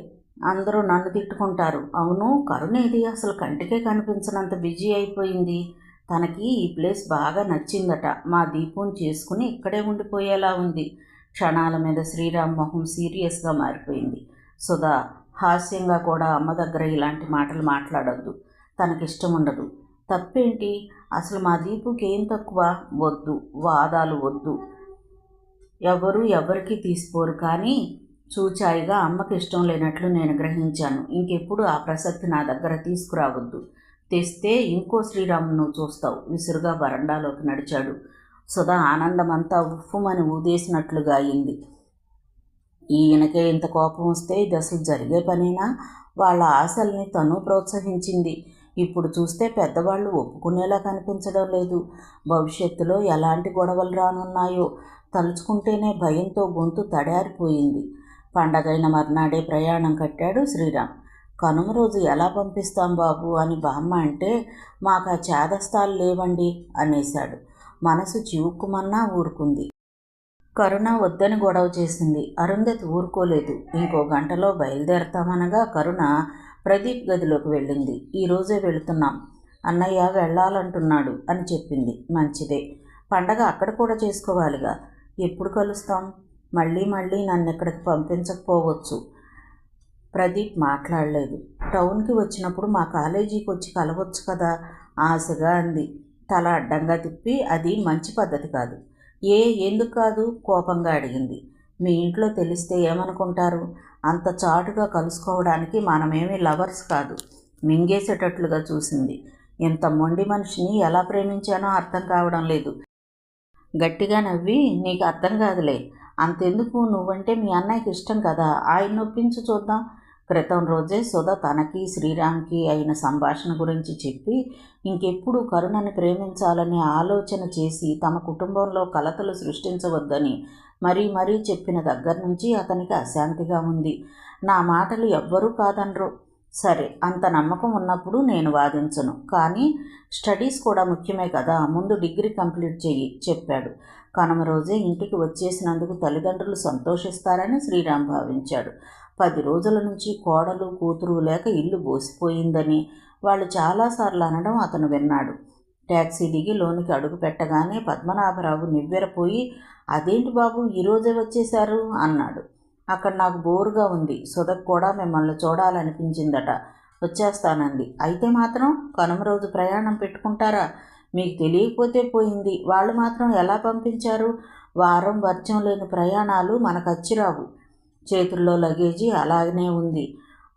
అందరూ నన్ను తిట్టుకుంటారు. అవును, కరుణేది? అసలు కంటికే కనిపించనంత బిజీ అయిపోయింది. తనకి ఈ ప్లేస్ బాగా నచ్చిందట. మా దీపుని చేసుకుని ఇక్కడే ఉండిపోయేలా ఉంది. క్షణాల మీద శ్రీరామ్ మొహం సీరియస్గా మారిపోయింది. సుధా హాస్యంగా కూడా అమ్మ దగ్గర ఇలాంటి మాటలు మాట్లాడొద్దు, తనకిష్టం ఉండదు. తప్పేంటి? అసలు మా దీపుకి ఏం తక్కువ? వద్దు, వాదాలు వద్దు. ఎవరికి తీసిపోరు. కానీ చూచాయిగా అమ్మకి ఇష్టం లేనట్లు నేను గ్రహించాను. ఇంకెప్పుడు ఆ ప్రసక్తి నా దగ్గర తీసుకురావద్దు. తెస్తే ఇంకో శ్రీరామును నువ్వు చూస్తావు. విసురుగా వరండాలోకి నడిచాడు. సుధా ఆనందమంతా ఉఫ్ఫుమని ఊదేసినట్లుగా అయింది. ఈయనకే ఇంత కోపం వస్తే ఇది అసలు జరిగే పనేనా? వాళ్ళ ఆశల్ని తను ప్రోత్సహించింది. ఇప్పుడు చూస్తే పెద్దవాళ్ళు ఒప్పుకునేలా కనిపించడం లేదు. భవిష్యత్తులో ఎలాంటి గొడవలు రానున్నాయో తలుచుకుంటేనే భయంతో గొంతు తడారిపోయింది. పండగైన మర్నాడే ప్రయాణం కట్టాడు శ్రీరామ్. కనుమ రోజు ఎలా పంపిస్తాం బాబు అని బామ్మ అంటే, మాకు ఆ చేదస్తాలు లేవండి అనేశాడు. మనసు చివుక్కుమన్నా ఊరుకుంది. కరుణ వద్దని గొడవ చేసింది. అరుంధతి ఊరుకోలేదు. ఇంకో గంటలో బయలుదేరతామనగా కరుణ ప్రదీప్ గదిలోకి వెళ్ళింది. ఈరోజే వెళుతున్నాం, అన్నయ్య వెళ్ళాలంటున్నాడు అని చెప్పింది. మంచిదే, పండగ అక్కడ కూడా చేసుకోవాలిగా. ఎప్పుడు కలుస్తాం? మళ్ళీ నన్ను ఇక్కడికి పంపించకపోవచ్చు. ప్రదీప్ మాట్లాడలేదు. టౌన్కి వచ్చినప్పుడు మా కాలేజీకి వచ్చి కలవచ్చు కదా ఆశగా అంది. తల అడ్డంగా తిప్పి, అది మంచి పద్ధతి కాదు. ఎందుకు కాదు? కోపంగా అడిగింది. మీ ఇంట్లో తెలిస్తే ఏమనుకుంటారు? అంత చాటుగా కలుసుకోవడానికి మనమేమీ లవర్స్ కాదు. మింగేసేటట్లుగా చూసింది. ఇంత మొండి మనిషిని ఎలా ప్రేమించానో అర్థం కావడం లేదు. గట్టిగా నవ్వి, నీకు అర్థం కాదులే, అంతెందుకు, నువ్వంటే మీ అన్నయ్యకి ఇష్టం కదా, ఆయన నొప్పించు చూద్దాం. క్రితం రోజే సుధ తనకి శ్రీరామ్కి అయిన సంభాషణ గురించి చెప్పి ఇంకెప్పుడు కరుణని ప్రేమించాలని ఆలోచన చేసి తమ కుటుంబంలో కలతలు సృష్టించవద్దని మరీ మరీ చెప్పిన దగ్గర నుంచి అతనికి అశాంతిగా ఉంది. నా మాటలు ఎవ్వరూ కాదనరు. సరే, అంత నమ్మకం ఉన్నప్పుడు నేను వాదించను, కానీ స్టడీస్ కూడా ముఖ్యమే కదా, ముందు డిగ్రీ కంప్లీట్ చెయ్యి చెప్పాడు. కనుమ రోజే ఇంటికి వచ్చేసినందుకు తల్లిదండ్రులు సంతోషిస్తారని శ్రీరామ్ భావించాడు. 10 రోజుల నుంచి కోడలు కూతురు లేక ఇల్లు బోసిపోయిందని వాళ్ళు చాలాసార్లు అనడం అతను విన్నాడు. ట్యాక్సీ దిగి లోనికి అడుగు పెట్టగానే పద్మనాభరావు నివ్వెరపోయి, అదేంటి బాబు ఈరోజే వచ్చేశారు అన్నాడు. అక్కడ నాకు బోరుగా ఉంది, సుధకు కూడా మిమ్మల్ని చూడాలనిపించిందట, వచ్చేస్తానంది. అయితే మాత్రం కనుమ రోజు ప్రయాణం పెట్టుకుంటారా? మీకు తెలియకపోతే పోయింది, వాళ్ళు మాత్రం ఎలా పంపించారు? వారం వర్జం లేని ప్రయాణాలు మనకచ్చిరావు. చేతుల్లో లగేజీ అలాగనే ఉంది.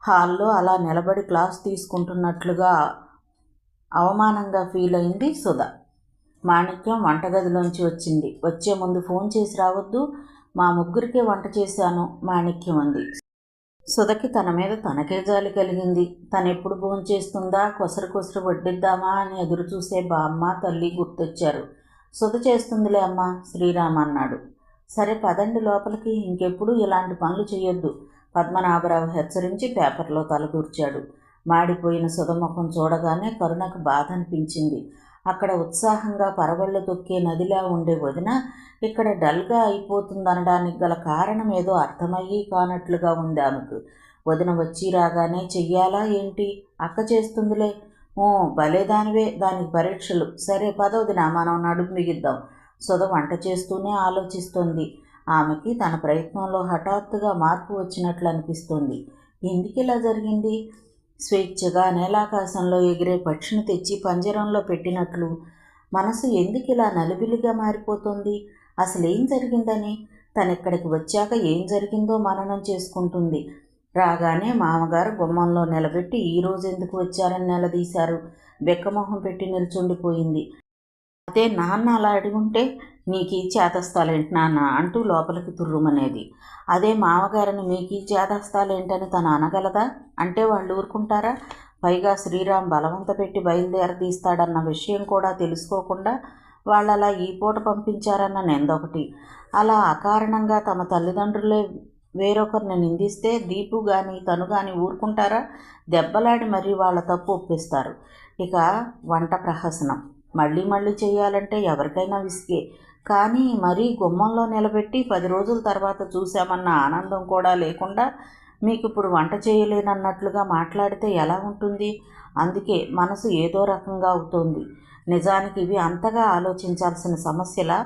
హాల్లో అలా నిలబడి క్లాస్ తీసుకుంటున్నట్లుగా అవమానంగా ఫీల్ అయింది సుధ. మాణిక్యం వంటగదిలోంచి వచ్చింది. వచ్చే ముందు ఫోన్ చేసి రావద్దు, మా ముగ్గురికే వంట చేశాను మాణిక్యం అంది. సుధకి తన మీద తనకే జాలి కలిగింది. తనెప్పుడు భోంచేస్తుందా, కొసరు కొసరు వడ్డిద్దామా అని ఎదురు చూసే బామ్మ తల్లి గుర్తొచ్చారు. సుధ చేస్తుందిలే అమ్మా, శ్రీరామ్ అన్నాడు. సరే పదండి లోపలికి, ఇంకెప్పుడు ఇలాంటి పనులు చేయొద్దు, పద్మనాభరావు హెచ్చరించి పేపర్లో తలదూర్చాడు. మాడిపోయిన సుధ ముఖం చూడగానే కరుణకు బాధ అనిపించింది. అక్కడ ఉత్సాహంగా పరవళ్ళు తొక్కే నదిలా ఉండే వదిన ఇక్కడ డల్గా అయిపోతుందనడానికి గల కారణం ఏదో అర్థమయ్యి కానట్లుగా ఉంది ఆమెకు. వదిన వచ్చి రాగానే చెయ్యాలా ఏంటి? అక్క చేస్తుందిలే. ఓ భలేదానివే, దానికి పరీక్షలు. సరే పదవదిన, మనం నడుము మిగిద్దాం. సుధ వంట చేస్తూనే ఆలోచిస్తోంది. ఆమెకి తన ప్రయత్నంలో హఠాత్తుగా మార్పు వచ్చినట్లు అనిపిస్తోంది. ఎందుకు ఇలా జరిగింది? స్వేచ్ఛగా నేలాకాశంలో ఎగిరే పక్షిని తెచ్చి పంజరంలో పెట్టినట్లు మనసు ఎందుకు ఇలా నలిబిలిగా మారిపోతుంది? అసలేం జరిగిందని తనెక్కడికి వచ్చాక ఏం జరిగిందో మననం చేసుకుంటుంది. రాగానే మామగారు గుమ్మంలో నిలబెట్టి ఈరోజు ఎందుకు వచ్చారని నిలదీశారు. బెక్కమొహం పెట్టి నిల్చుండిపోయింది. అదే నాన్న అలా అడుగుంటే, నీకీ చేతస్తాలేంటి నాన్న అంటూ లోపలికి తుర్రుమనేది. అదే మామగారిని మీకీ చేతస్తాలేంటని తను అనగలదా? అంటే వాళ్ళు ఊరుకుంటారా? పైగా శ్రీరామ్ బలవంత పెట్టి బయలుదేరదీస్తాడన్న విషయం కూడా తెలుసుకోకుండా వాళ్ళలా ఈ పూట పంపించారన్న నిందొకటి. అలా అకారణంగా తమ తల్లిదండ్రులే వేరొకరిని నిందిస్తే దీపు కానీ తను కానీ ఊరుకుంటారా? దెబ్బలాడి మరీ వాళ్ళ తప్పు ఒప్పిస్తారు. ఇక వంట ప్రహసనం మళ్ళీ మళ్ళీ చేయాలంటే ఎవరికైనా విసిగే. కానీ మరీ గుమ్మంలో నిలబెట్టి 10 రోజుల తర్వాత చూశామన్న ఆనందం కూడా లేకుండా మీకు ఇప్పుడు వంట చేయలేనన్నట్లుగా మాట్లాడితే ఎలా ఉంటుంది? అందుకే మనసు ఏదో రకంగా అవుతోంది. నిజానికి ఇవి అంతగా ఆలోచించాల్సిన సమస్యలా?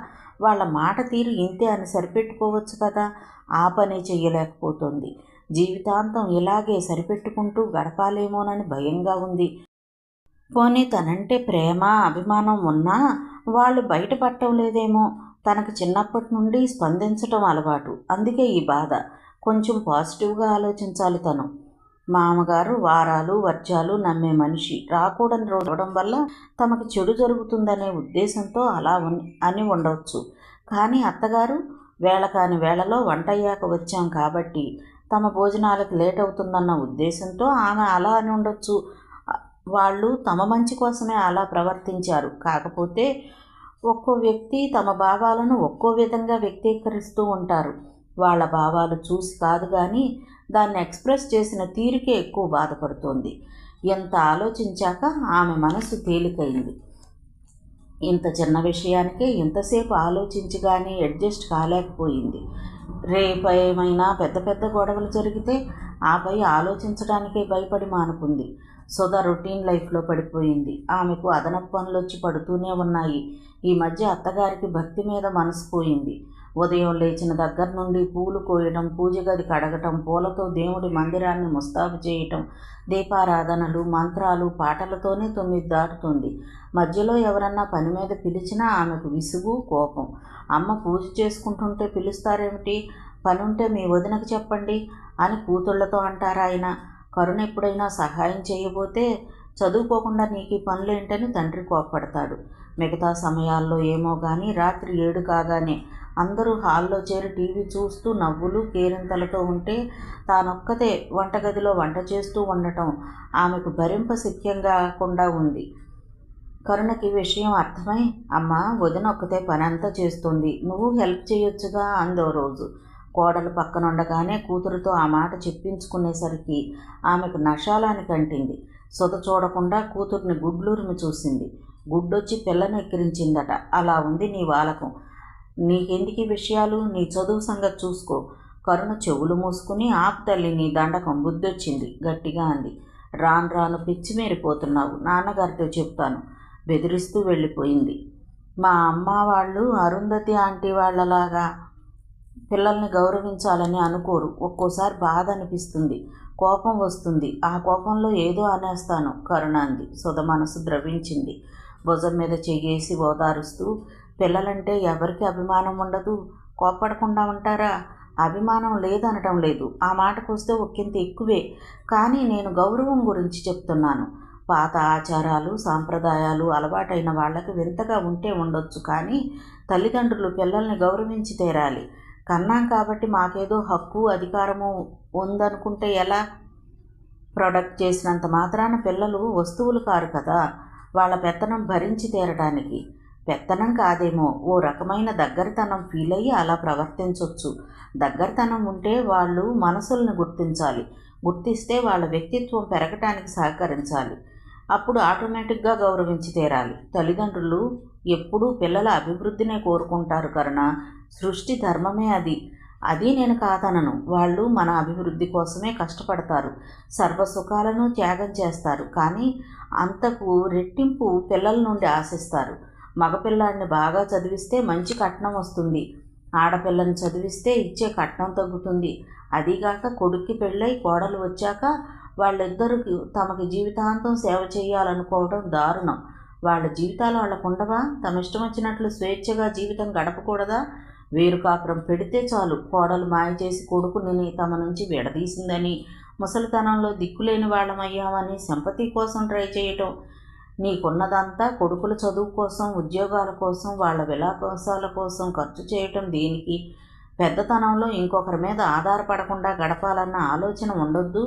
వాళ్ళ మాట తీరు ఇంతే అని సరిపెట్టుకోవచ్చు కదా. ఆ పని చెయ్యలేకపోతుంది. జీవితాంతం ఇలాగే సరిపెట్టుకుంటూ గడపాలేమోనని భయంగా ఉంది. పోనీ తనంటే ప్రేమ అభిమానం ఉన్నా వాళ్ళు బయటపడటం లేదేమో. తనకు చిన్నప్పటి నుండి స్పందించటం అలవాటు, అందుకే ఈ బాధ. కొంచెం పాజిటివ్గా ఆలోచించాలి తను. మామగారు వారాలు వర్జాలు నమ్మే మనిషి. రాకూడని రావడం వల్ల తమకు చెడు జరుగుతుందనే ఉద్దేశంతో అలా అని ఉండవచ్చు. కానీ అత్తగారు వేళ కాని వేళలో వంటయ్యాక వచ్చాం కాబట్టి తమ భోజనాలకు లేట్ అవుతుందన్న ఉద్దేశంతో ఆమె అలా అని ఉండొచ్చు. వాళ్ళు తమ మంచి కోసమే అలా ప్రవర్తించారు. కాకపోతే ఒక్కో వ్యక్తి తమ భావాలను ఒక్కో విధంగా వ్యక్తీకరిస్తూ ఉంటారు. వాళ్ళ భావాలు చూసి కాదు కానీ దాన్ని ఎక్స్ప్రెస్ చేసిన తీరుకే ఎక్కువ బాధపడుతోంది. ఎంత ఆలోచించాక ఆమె మనసు తేలికైంది. ఇంత చిన్న విషయానికే ఇంతసేపు ఆలోచించి కానీ అడ్జస్ట్ కాలేకపోయింది. రేపేమైనా పెద్ద పెద్ద గొడవలు జరిగితే ఆపై ఆలోచించడానికే భయపడి మానుకుంది. సుధ రొటీన్ లైఫ్లో పడిపోయింది. ఆమెకు అదనపు పనులు వచ్చి పడుతూనే ఉన్నాయి. ఈ మధ్య అత్తగారికి భక్తి మీద మనసు పోయింది. ఉదయం లేచిన దగ్గర నుండి పూలు కోయడం, పూజ గది కడగటం, పూలతో దేవుడి మందిరాన్ని ముస్తాబు చేయటం, దీపారాధనలు, మంత్రాలు, పాటలతోనే 9 దాటుతుంది. మధ్యలో ఎవరన్నా పని మీద పిలిచినా ఆమెకు విసుగు, కోపం. అమ్మ పూజ చేసుకుంటుంటే పిలుస్తారేమిటి? పనుంటే మీ వదినకు చెప్పండి అని కూతుళ్లతో అంటారాయన. కరుణ ఎప్పుడైనా సహాయం చేయబోతే చదువుకోకుండా నీకు ఈ పనులేంటని తండ్రి కోప్పడతాడు. మిగతా సమయాల్లో ఏమో కానీ రాత్రి 7 కాగానే అందరూ హాల్లో చేరి టీవీ చూస్తూ నవ్వులు కేరింతలతో ఉంటే తానొక్కతే వంటగదిలో వంట చేస్తూ ఉండటం ఆమెకు భరింపశక్యంగా కాకుండా ఉంది. కరుణకి విషయం అర్థమై, అమ్మ వదిన ఒక్కతే పని అంతా చేస్తుంది, నువ్వు హెల్ప్ చేయొచ్చుగా అందో రోజు. కోడలు పక్కనుండగానే కూతురుతో ఆ మాట చెప్పించుకునేసరికి ఆమెకు నషాలానికి అంటింది. సొద చూడకుండా కూతుర్ని గుడ్లూరిమి చూసింది. గుడ్డొచ్చి పిల్లని ఎక్కిరించిందట. అలా ఉంది నీ వాలకం. నీకెందుకు విషయాలు, నీ చదువు సంగతి చూసుకో. కరుణ చెవులు మూసుకుని ఆపు తల్లి నీ దండకం, బుద్ధొచ్చింది గట్టిగా అంది. రాను రాను పిచ్చి మేరిపోతున్నావు, నాన్నగారితో చెప్తాను బెదిరిస్తూ వెళ్ళిపోయింది. మా అమ్మ వాళ్ళు అరుంధతి ఆంటీ వాళ్ళలాగా పిల్లల్ని గౌరవించాలని అనుకోరు. ఒక్కోసారి బాధ అనిపిస్తుంది, కోపం వస్తుంది. ఆ కోపంలో ఏదో అనేస్తాను కరుణ అంది. సుధ మనసు ద్రవించింది. భుజం మీద చెయ్యేసి ఓదారుస్తూ, పిల్లలంటే ఎవరికి అభిమానం ఉండదు, కోప్పడకుండా ఉంటారా? అభిమానం లేదనటం లేదు, ఆ మాటకొస్తే ఒక్కింత ఎక్కువే. కానీ నేను గౌరవం గురించి చెప్తున్నాను. పాత ఆచారాలు సాంప్రదాయాలు అలవాటైన వాళ్ళకి వింతగా ఉంటే ఉండొచ్చు, కానీ తల్లిదండ్రులు పిల్లల్ని గౌరవించి తీరాలి. కన్నాం కాబట్టి మాకేదో హక్కు అధికారము ఉందనుకుంటే ఎలా? ప్రొడక్ట్ చేసినంత మాత్రాన పిల్లలు వస్తువులు కారు కదా, వాళ్ళ పెత్తనం భరించి తీరడానికి. పెత్తనం కాదేమో, ఓ రకమైన దగ్గరతనం ఫీల్ అయ్యి అలా ప్రవర్తించవచ్చు. దగ్గరతనం ఉంటే వాళ్ళు మనసుల్ని గుర్తించాలి, గుర్తిస్తే వాళ్ళ వ్యక్తిత్వం పెరగటానికి సహకరించాలి. అప్పుడు ఆటోమేటిక్గా గౌరవించి తీరాలి. తల్లిదండ్రులు ఎప్పుడూ పిల్లల అభివృద్ధినే కోరుకుంటారు కరుణ, సృష్టి ధర్మమే అది. అది నేను కాదనను. వాళ్ళు మన అభివృద్ధి కోసమే కష్టపడతారు, సర్వసుఖాలను త్యాగం చేస్తారు. కానీ అంతకు రెట్టింపు పిల్లల నుండి ఆశిస్తారు. మగపిల్లాడిని బాగా చదివిస్తే మంచి కట్నం వస్తుంది, ఆడపిల్లని చదివిస్తే ఇచ్చే కట్నం తగ్గుతుంది. అదీగాక కొడుక్కి పెళ్ళై కోడలు వచ్చాక వాళ్ళిద్దరూ తమకి జీవితాంతం సేవ చేయాలనుకోవడం దారుణం. వాళ్ళ జీవితాలు వాళ్ళకు ఉండవా? తమ ఇష్టం వచ్చినట్లు స్వేచ్ఛగా జీవితం గడపకూడదా? వేరు కాపురం పెడితే చాలు, కోడలు మాయ చేసి కొడుకుని తమ నుంచి విడదీసిందని, ముసలితనంలో దిక్కులేని వాళ్ళమయ్యామని సింపతి కోసం ట్రై చేయటం. నీకున్నదంతా కొడుకుల చదువు కోసం, ఉద్యోగాల కోసం, వాళ్ళ విలాసాల కోసం ఖర్చు చేయటం దేనికి? పెద్దతనంలో ఇంకొకరి మీద ఆధారపడకుండా గడపాలన్న ఆలోచన ఉండొద్దు.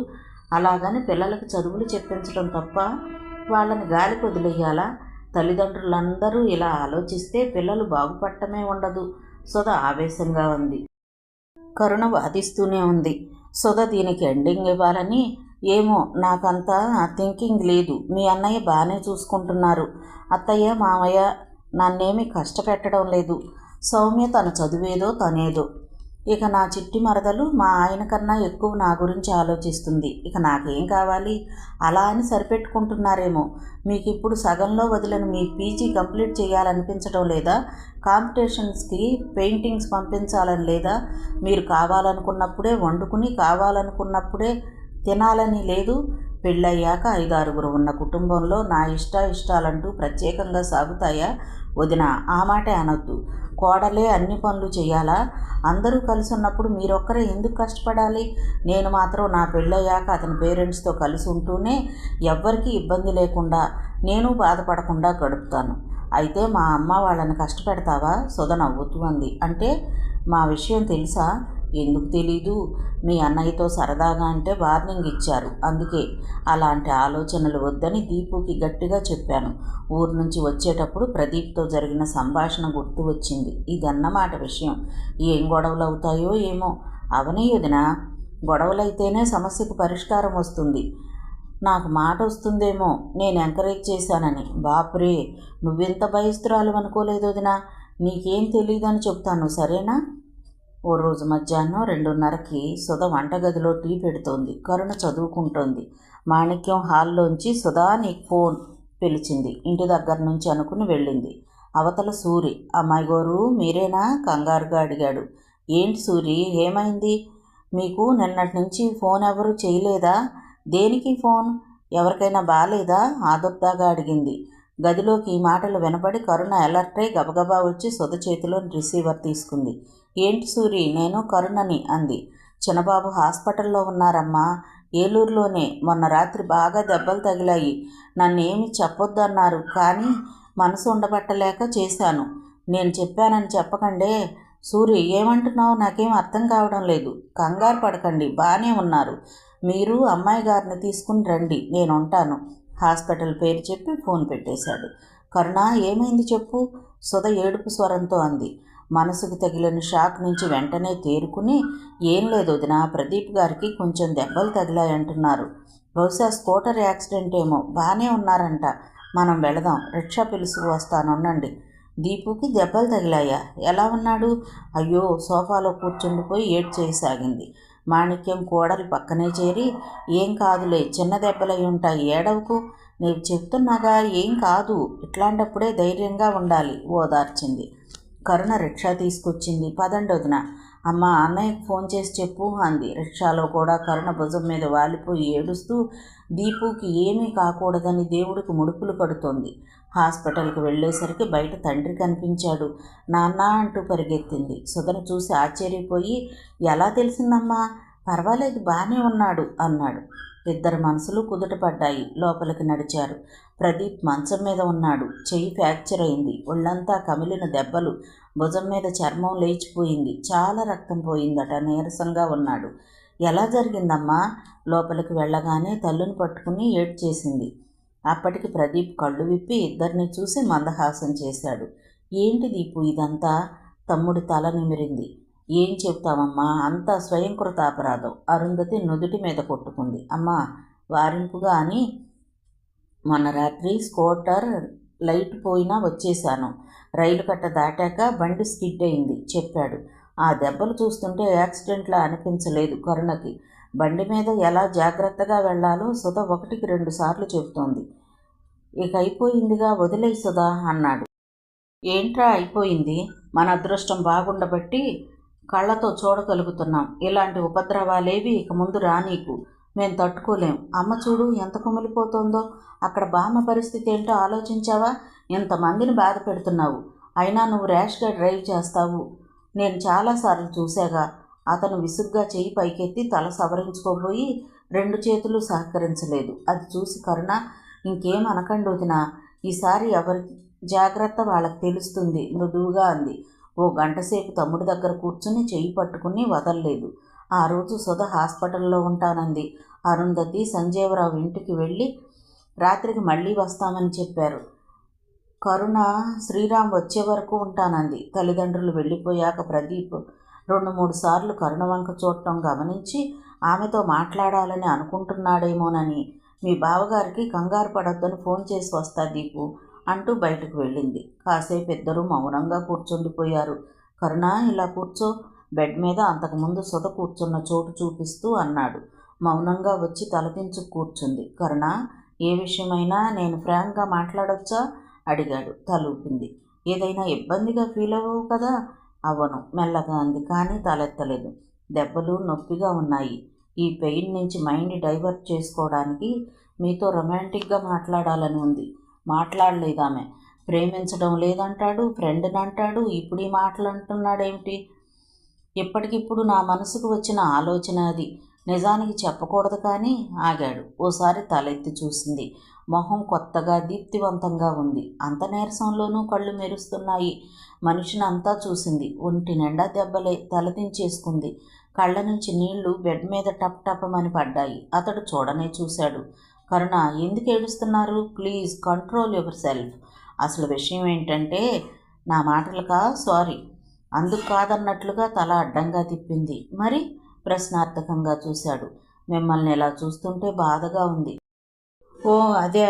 అలాగని పిల్లలకు చదువులు చెప్పించడం తప్ప వాళ్ళని గాలికి వదిలేయాలా? తల్లిదండ్రులందరూ ఇలా ఆలోచిస్తే పిల్లలు బాగుపడటమే ఉండదు. సుధ ఆవేశంగా ఉంది. కరుణ వాదిస్తూనే ఉంది. సుధ దీనికి ఎండింగ్ ఇవ్వాలని, ఏమో నాకంతా థింకింగ్ లేదు. మీ అన్నయ్య బాగానే చూసుకుంటున్నారు. అత్తయ్య మామయ్య నన్నేమీ కష్టపెట్టడం లేదు. సౌమ్య తన చదువేదో తనేదో. ఇక నా చిట్టి మరదలు మా ఆయన కన్నా ఎక్కువ నా గురించి ఆలోచిస్తుంది. ఇక నాకేం కావాలి? అలా అని సరిపెట్టుకుంటున్నారేమో. మీకు ఇప్పుడు సగంలో వదిలిన మీ పీజీ కంప్లీట్ చేయాలనిపించడం లేదా? కాంపిటీషన్స్కి పెయింటింగ్స్ పంపించాలని లేదా? మీరు కావాలనుకున్నప్పుడే వండుకుని కావాలనుకున్నప్పుడే తినాలని లేదు? పెళ్ళయ్యాక 5-6 ఉన్న కుటుంబంలో నా ఇష్టాలంటూ ప్రత్యేకంగా సాగుతాయా? వదిన ఆ మాటే అనొద్దు. కోడలే అన్ని పనులు చేయాలా? అందరూ కలిసి ఉన్నప్పుడు మీరొక్కరే ఎందుకు కష్టపడాలి? నేను మాత్రం నా పెళ్ళయ్యాక అతని పేరెంట్స్తో కలిసి ఉంటూనే ఎవ్వరికీ ఇబ్బంది లేకుండా, నేను బాధపడకుండా గడుపుతాను. అయితే మా అమ్మ వాళ్ళని కష్టపెడతావా? సుధ నవ్వుతూ అంది. అంటే మా విషయం తెలుసా? ఎందుకు తెలీదు? మీ అన్నయ్యతో సరదాగా అంటే వార్నింగ్ ఇచ్చారు, అందుకే. అలాంటి ఆలోచనలు వద్దని దీపుకి గట్టిగా చెప్పాను. ఊరు నుంచి వచ్చేటప్పుడు ప్రదీప్తో జరిగిన సంభాషణ గుర్తు వచ్చింది. ఇదన్నమాట విషయం. ఏం గొడవలు అవుతాయో ఏమో. అవనీ వదిన, గొడవలైతేనే సమస్యకు పరిష్కారం వస్తుంది. నాకు మాట వస్తుందేమో నేను ఎంకరేజ్ చేశానని. బాప్రే, నువ్వెంత భయస్తురాలు అనుకోలేదు వదిన. నీకేం తెలియదని చెప్తాను, సరేనా? ఓ రోజు మధ్యాహ్నం 2:30కి సుధ వంటగదిలో టీ పెడుతోంది. కరుణ చదువుకుంటోంది. మాణిక్యం హాల్లోంచి సుధా నీకు ఫోన్ పిలిచింది. ఇంటి దగ్గర నుంచి అనుకుని వెళ్ళింది. అవతల సూరి, అమ్మాయి గోరు మీరేనా? కంగారుగా అడిగాడు. ఏంటి సూరి, ఏమైంది? మీకు నిన్నటి నుంచి ఫోన్ ఎవరు చేయలేదా? దేనికి ఫోన్? ఎవరికైనా బాలేదా? ఆదుర్దాగా అడిగింది. గదిలోకి ఈ మాటలు వినపడి కరుణ అలర్ట్ అయి గబగబా వచ్చి సుధ చేతిలో రిసీవర్ తీసుకుంది. ఏంటి సూరి, నేను కరుణని అంది. చిన్నబాబు హాస్పిటల్లో ఉన్నారమ్మా, ఏలూరులోనే. మొన్న రాత్రి బాగా దెబ్బలు తగిలాయి. నన్నేమి చెప్పొద్దన్నారు, కానీ మనసు ఉండబట్టలేక చేశాను. నేను చెప్పానని చెప్పకండే. సూరి, ఏమంటున్నావు? నాకేం అర్థం కావడం లేదు. కంగారు పడకండి, బాగానే ఉన్నారు. మీరు అమ్మాయి గారిని తీసుకుని రండి, నేను ఉంటాను. హాస్పిటల్ పేరు చెప్పి ఫోన్ పెట్టేశాడు. కరుణ, ఏమైంది చెప్పు? సుధ ఏడుపు స్వరంతో అంది. మనసుకు తగిలిన షాక్ నుంచి వెంటనే తేరుకుని, ఏం లేదు వదినా, ప్రదీప్ గారికి కొంచెం దెబ్బలు తగిలాయంటున్నారు. బహుశా స్కూటర్ యాక్సిడెంట్ ఏమో. బాగానే ఉన్నారంట. మనం వెళదాం. రిక్షా పిలుచుకు వస్తానుండండి. దీపుకి దెబ్బలు తగిలాయా? ఎలా ఉన్నాడు? అయ్యో, సోఫాలో కూర్చుండిపోయి ఏడ్చేయసాగింది. మాణిక్యం కోడలి పక్కనే చేరి, ఏం కాదులే, చిన్న దెబ్బలై ఉంటాయి, ఏడవకు. నేను చెప్తున్నాగా, ఏం కాదు. ఇట్లాంటప్పుడే ధైర్యంగా ఉండాలి, ఓదార్చింది. కరుణ రిక్షా తీసుకొచ్చింది. పదండి వదిన. అమ్మ, అన్నయ్యకు ఫోన్ చేసి చెప్పు అంది. రిక్షాలో కూడా కరుణ భుజం మీద వాలిపోయి ఏడుస్తూ దీపుకి ఏమీ కాకూడదని దేవుడికి ముడుపులు కడుతోంది. హాస్పిటల్కి వెళ్ళేసరికి బయట తండ్రి కనిపించాడు. నాన్న అంటూ పరిగెత్తింది. సుధను చూసి ఆశ్చర్యపోయి, ఎలా తెలిసిందమ్మా? పర్వాలేదు, బాగానే ఉన్నాడు అన్నాడు. ఇద్దరు మనసులు కుదుటపడ్డాయి. లోపలికి నడిచారు. ప్రదీప్ మంచం మీద ఉన్నాడు. చెయ్యి ఫ్రాక్చర్ అయింది. ఒళ్ళంతా కమిలిన దెబ్బలు. భుజం మీద చర్మం లేచిపోయింది. చాలా రక్తం పోయిందట. నీరసంగా ఉన్నాడు. ఎలా జరిగిందమ్మా? లోపలికి వెళ్ళగానే తల్లుని పట్టుకుని ఏడ్చేసింది. అప్పటికి ప్రదీప్ కళ్ళు విప్పి ఇద్దరిని చూసి మందహాసం చేశాడు. ఏంటి దీపు ఇదంతా? తమ్ముడి తల నిమిరింది. ఏం చెప్తామమ్మా, అంతా స్వయంకృతాపరాధం. అరుంధతి నుదుటి మీద కొట్టుకుంది. అమ్మా, వారింపుగా అని మొన్న రాత్రి స్కూటర్ లైట్ పోయినా వచ్చేశాను. రైలు కట్ట దాటాక బండి స్కిడ్ అయింది చెప్పాడు. ఆ దెబ్బలు చూస్తుంటే యాక్సిడెంట్లా అనిపించలేదు కరుణకి. బండి మీద ఎలా జాగ్రత్తగా వెళ్లాలో సుధ 1కి 2 సార్లు చెబుతోంది. ఇక అయిపోయిందిగా, వదిలేయి సుధా అన్నాడు. ఏంట్రా అయిపోయింది? మన అదృష్టం బాగుండబట్టి కళ్ళతో చూడగలుగుతున్నాం. ఇలాంటి ఉపద్రవాలేవి ఇక ముందు రానీకు. మేము తట్టుకోలేం. అమ్మ చూడు ఎంత కుమిలిపోతుందో. అక్కడ బామ్మ పరిస్థితి ఏంటో ఆలోచించావా? ఇంతమందిని బాధ పెడుతున్నావు, అయినా నువ్వు ర్యాష్గా డ్రైవ్ చేస్తావు. నేను చాలాసార్లు చూశాగా. అతను విసుగ్గా చెయ్యి పైకెత్తి తల సవరించుకోబోయి 2 చేతులు సహకరించలేదు. అది చూసి కరుణ, ఇంకేం అనకండి వదినా, ఈసారి ఎవరి జాగ్రత్త వాళ్ళకి తెలుస్తుంది మృదువుగా అంది. ఓ గంటసేపు తమ్ముడి దగ్గర కూర్చుని చెయ్యి పట్టుకుని వదల్లేదు. ఆ రోజు సుధ హాస్పిటల్లో ఉంటానంది. అరుంధతి సంజీవరావు ఇంటికి వెళ్ళి రాత్రికి మళ్ళీ వస్తామని చెప్పారు. కరుణ శ్రీరామ్ వచ్చే వరకు ఉంటానంది. తల్లిదండ్రులు వెళ్ళిపోయాక ప్రదీప్ 2-3 సార్లు కరుణ వంక చూడటం గమనించి ఆమెతో మాట్లాడాలని అనుకుంటున్నాడేమోనని, మీ బావగారికి కంగారు పడొద్దని ఫోన్ చేసి వస్తా దీపు అంటూ బయటకు వెళ్ళింది. కాసేపు ఇద్దరూ మౌనంగా కూర్చుండిపోయారు. కరుణ, ఇలా కూర్చో, బెడ్ మీద అంతకుముందు సుధ కూర్చున్న చోటు చూపిస్తూ అన్నాడు. మౌనంగా వచ్చి తలదించు కూర్చుంది. కరుణ, ఏ విషయమైనా నేను ఫ్రాంక్గా మాట్లాడొచ్చా అడిగాడు. తలూపింది. ఏదైనా ఇబ్బందిగా ఫీల్ అవ్వవు కదా? అవ్వను మెల్లగా అంది. కానీ తలెత్తలేదు. దెబ్బలు నొప్పిగా ఉన్నాయి. ఈ పెయిన్ నుంచి మైండ్ డైవర్ట్ చేసుకోవడానికి మీతో రొమాంటిక్గా మాట్లాడాలని ఉంది. మాట్లాడలేదామె. ప్రేమించడం లేదంటాడు, ఫ్రెండ్ని అంటాడు, ఇప్పుడు ఈ మాటలు అంటున్నాడేమిటి? ఇప్పటికిప్పుడు నా మనసుకు వచ్చిన ఆలోచన అది. నిజానికి చెప్పకూడదు కానీ ఆగాడు. ఓసారి తలెత్తి చూసింది. మొహం కొత్తగా దీప్తివంతంగా ఉంది. అంత నీరసంలోనూ కళ్ళు మెరుస్తున్నాయి. మనిషిని అంతా చూసింది. ఒంటి నిండా దెబ్బలే. తలదించేసుకుంది. కళ్ళ నుంచి నీళ్లు బెడ్ మీద టప్ టపమని పడ్డాయి. అతడు చూడనే చూశాడు. కరుణ, ఎందుకు ఏడుస్తున్నారు? Please control your self. అసలు విషయం ఏంటంటే, నా మాటలకా? సారీ. అందుకు కాదన్నట్లుగా తల అడ్డంగా తిప్పింది. మరి? ప్రశ్నార్థకంగా చూశాడు. మిమ్మల్ని ఇలా చూస్తుంటే బాధగా ఉంది. ఓ అదే,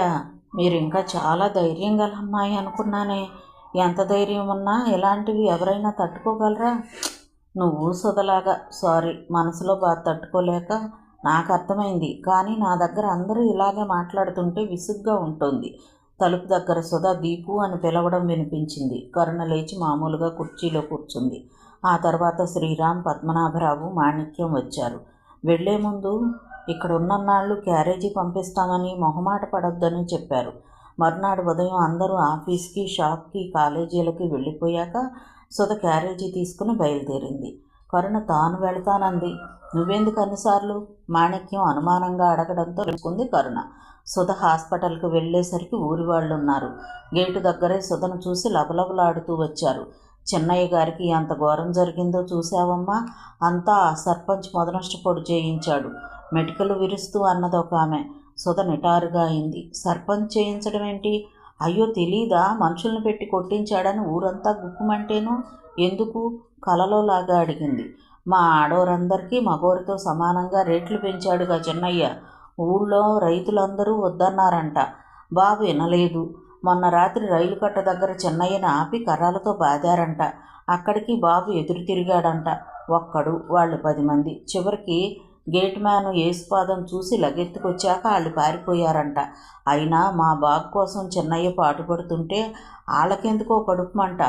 మీరు ఇంకా చాలా ధైర్యం గల అమ్మాయి అనుకున్నానే. ఎంత ధైర్యం ఉన్నా ఇలాంటివి ఎవరైనా తట్టుకోగలరా? నువ్వు సుధలాగా. సారీ, మనసులో బాధ తట్టుకోలేక. నాకు అర్థమైంది, కానీ నా దగ్గర అందరూ ఇలాగే మాట్లాడుతుంటే విసుగ్గా ఉంటుంది. తలుపు దగ్గర సుధ దీపు అని పిలవడం వినిపించింది. కరుణ లేచి మామూలుగా కుర్చీలో కూర్చుంది. ఆ తర్వాత శ్రీరామ్, పద్మనాభరావు, మాణిక్యం వచ్చారు. వెళ్లే ముందు ఇక్కడ ఉన్నన్నాళ్ళు క్యారేజీ పంపిస్తామని మొహమాట పడొద్దని చెప్పారు. మర్నాడు ఉదయం అందరూ ఆఫీస్కి, షాప్కి, కాలేజీలకి వెళ్ళిపోయాక సుధ క్యారేజీ తీసుకుని బయలుదేరింది. కరుణ తాను వెళతానంది. నువ్వెందుకు అన్నిసార్లు? మాణిక్యం అనుమానంగా అడగడంతో తెలుసుకుంది కరుణ. సుధ హాస్పిటల్కి వెళ్ళేసరికి ఊరి వాళ్ళు ఉన్నారు. గేటు దగ్గరే సుధను చూసి లబలబలాడుతూ వచ్చారు. చెన్నయ్య గారికి ఎంత ఘోరం జరిగిందో చూశావమ్మా, అంతా ఆ సర్పంచ్ మొదనష్టపొడు చేయించాడు, మెటికలు విరుస్తూ అన్నది ఒక ఆమె. సుధ నిటారుగా అయింది. సర్పంచ్ చేయించడం ఏంటి? అయ్యో తెలీదా, మనుషుల్ని పెట్టి కొట్టించాడని ఊరంతా గుప్పుమంటేను. ఎందుకు? కలలో లాగా అడిగింది. మా ఆడోరందరికీ మగోరితో సమానంగా రేట్లు పెంచాడుగా చెన్నయ్య. ఊళ్ళో రైతులందరూ వద్దన్నారంట. బాబు వినలేదు. మొన్న రాత్రి రైలు కట్ట దగ్గర చెన్నయ్యని ఆపి కర్రలతో బాదారంట. అక్కడికి బాబు ఎదురు తిరిగాడంట. ఒక్కడు, వాళ్ళు 10 మంది. చివరికి గేట్ మ్యాను యేసుపాదం చూసి లగెత్తుకొచ్చాక వాళ్ళు పారిపోయారంట. అయినా మా బాగు కోసం చెన్నయ్య పాటుపడుతుంటే వాళ్ళకెందుకో కడుపుమంట.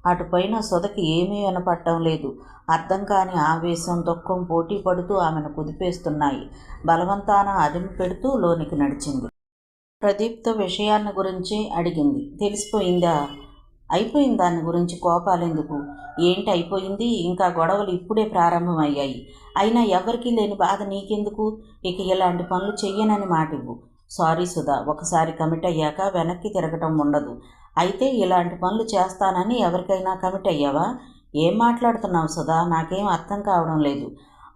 అటుపైన సుధకి ఏమీ వినపడటం లేదు. అర్థం కాని ఆవేశం, దుఃఖం పోటీ పడుతూ ఆమెను కుదిపేస్తున్నాయి. బలవంతాన అదిమి పెడుతూ లోనికి నడిచింది. ప్రదీప్తో విషయాన్ని గురించి అడిగింది. తెలిసిపోయిందా? అయిపోయింది. దాని గురించి కోపాలెందుకు? ఏంటి అయిపోయింది? ఇంకా గొడవలు ఇప్పుడే ప్రారంభమయ్యాయి. అయినా ఎవరికీ లేని బాధ నీకెందుకు? ఇక ఇలాంటి పనులు చెయ్యనని మాటివ్వు. సారీ సుధా, ఒకసారి కమిట్ అయ్యాక వెనక్కి తిరగటం ఉండదు. అయితే ఇలాంటి పనులు చేస్తానని ఎవరికైనా కమిట్ అయ్యావా? ఏం మాట్లాడుతున్నావు సుధా? నాకేం అర్థం కావడం లేదు.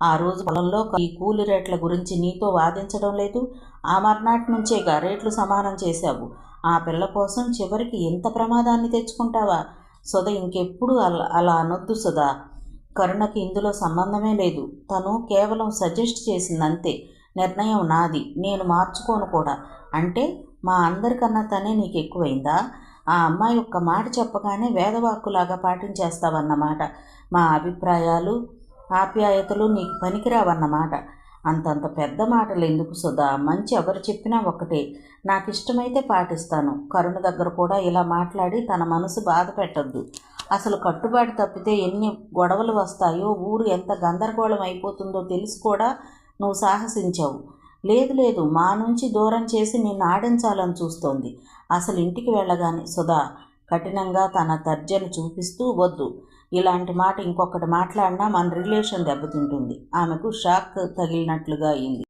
ఆ రోజు పొలంలో ఈ కూలి రేట్ల గురించి నీతో వాదించడం లేదు. ఆ మర్నాటి నుంచేగా రేట్లు సమానం చేశావు. ఆ పిల్ల కోసం చివరికి ఇంత ప్రమాదాన్ని తెచ్చుకుంటావా? సుధ, ఇంకెప్పుడు అలా అనొద్దు సుధా. కరుణకి ఇందులో సంబంధమే లేదు. తను కేవలం సజెస్ట్ చేసిందంతే. నిర్ణయం నాది, నేను మార్చుకోను కూడా. అంటే మా అందరికన్నా తనే నీకు ఎక్కువైందా? ఆ అమ్మాయి ఒక్క మాట చెప్పగానే వేదవాక్కులాగా పాటించేస్తావన్నమాట. మా అభిప్రాయాలు, ఆప్యాయతలు నీకు పనికిరావన్నమాట. అంతంత పెద్ద మాటలు ఎందుకు సుధా? మంచి ఎవరు చెప్పినా ఒకటే. నాకు ఇష్టమైతే పాటిస్తాను. కరుణ దగ్గర కూడా ఇలా మాట్లాడి తన మనసు బాధ పెట్టద్దు. అసలు కట్టుబాటు తప్పితే ఎన్ని గొడవలు వస్తాయో, ఊరు ఎంత గందరగోళం అయిపోతుందో తెలిసి కూడా నువ్వు సాహసించావు. లేదు లేదు, మా నుంచి దూరం చేసి నిన్ను ఆడించాలని చూస్తోంది. అసలు ఇంటికి వెళ్ళగానే సుధా కఠినంగా తన తర్జను చూపిస్తూ, వద్దు, ఇలాంటి మాట ఇంకొకటి మాట్లాడినా మన రిలేషన్ దెబ్బతింటుంది. ఆమెకు షాక్ తగిలినట్లుగా అయింది.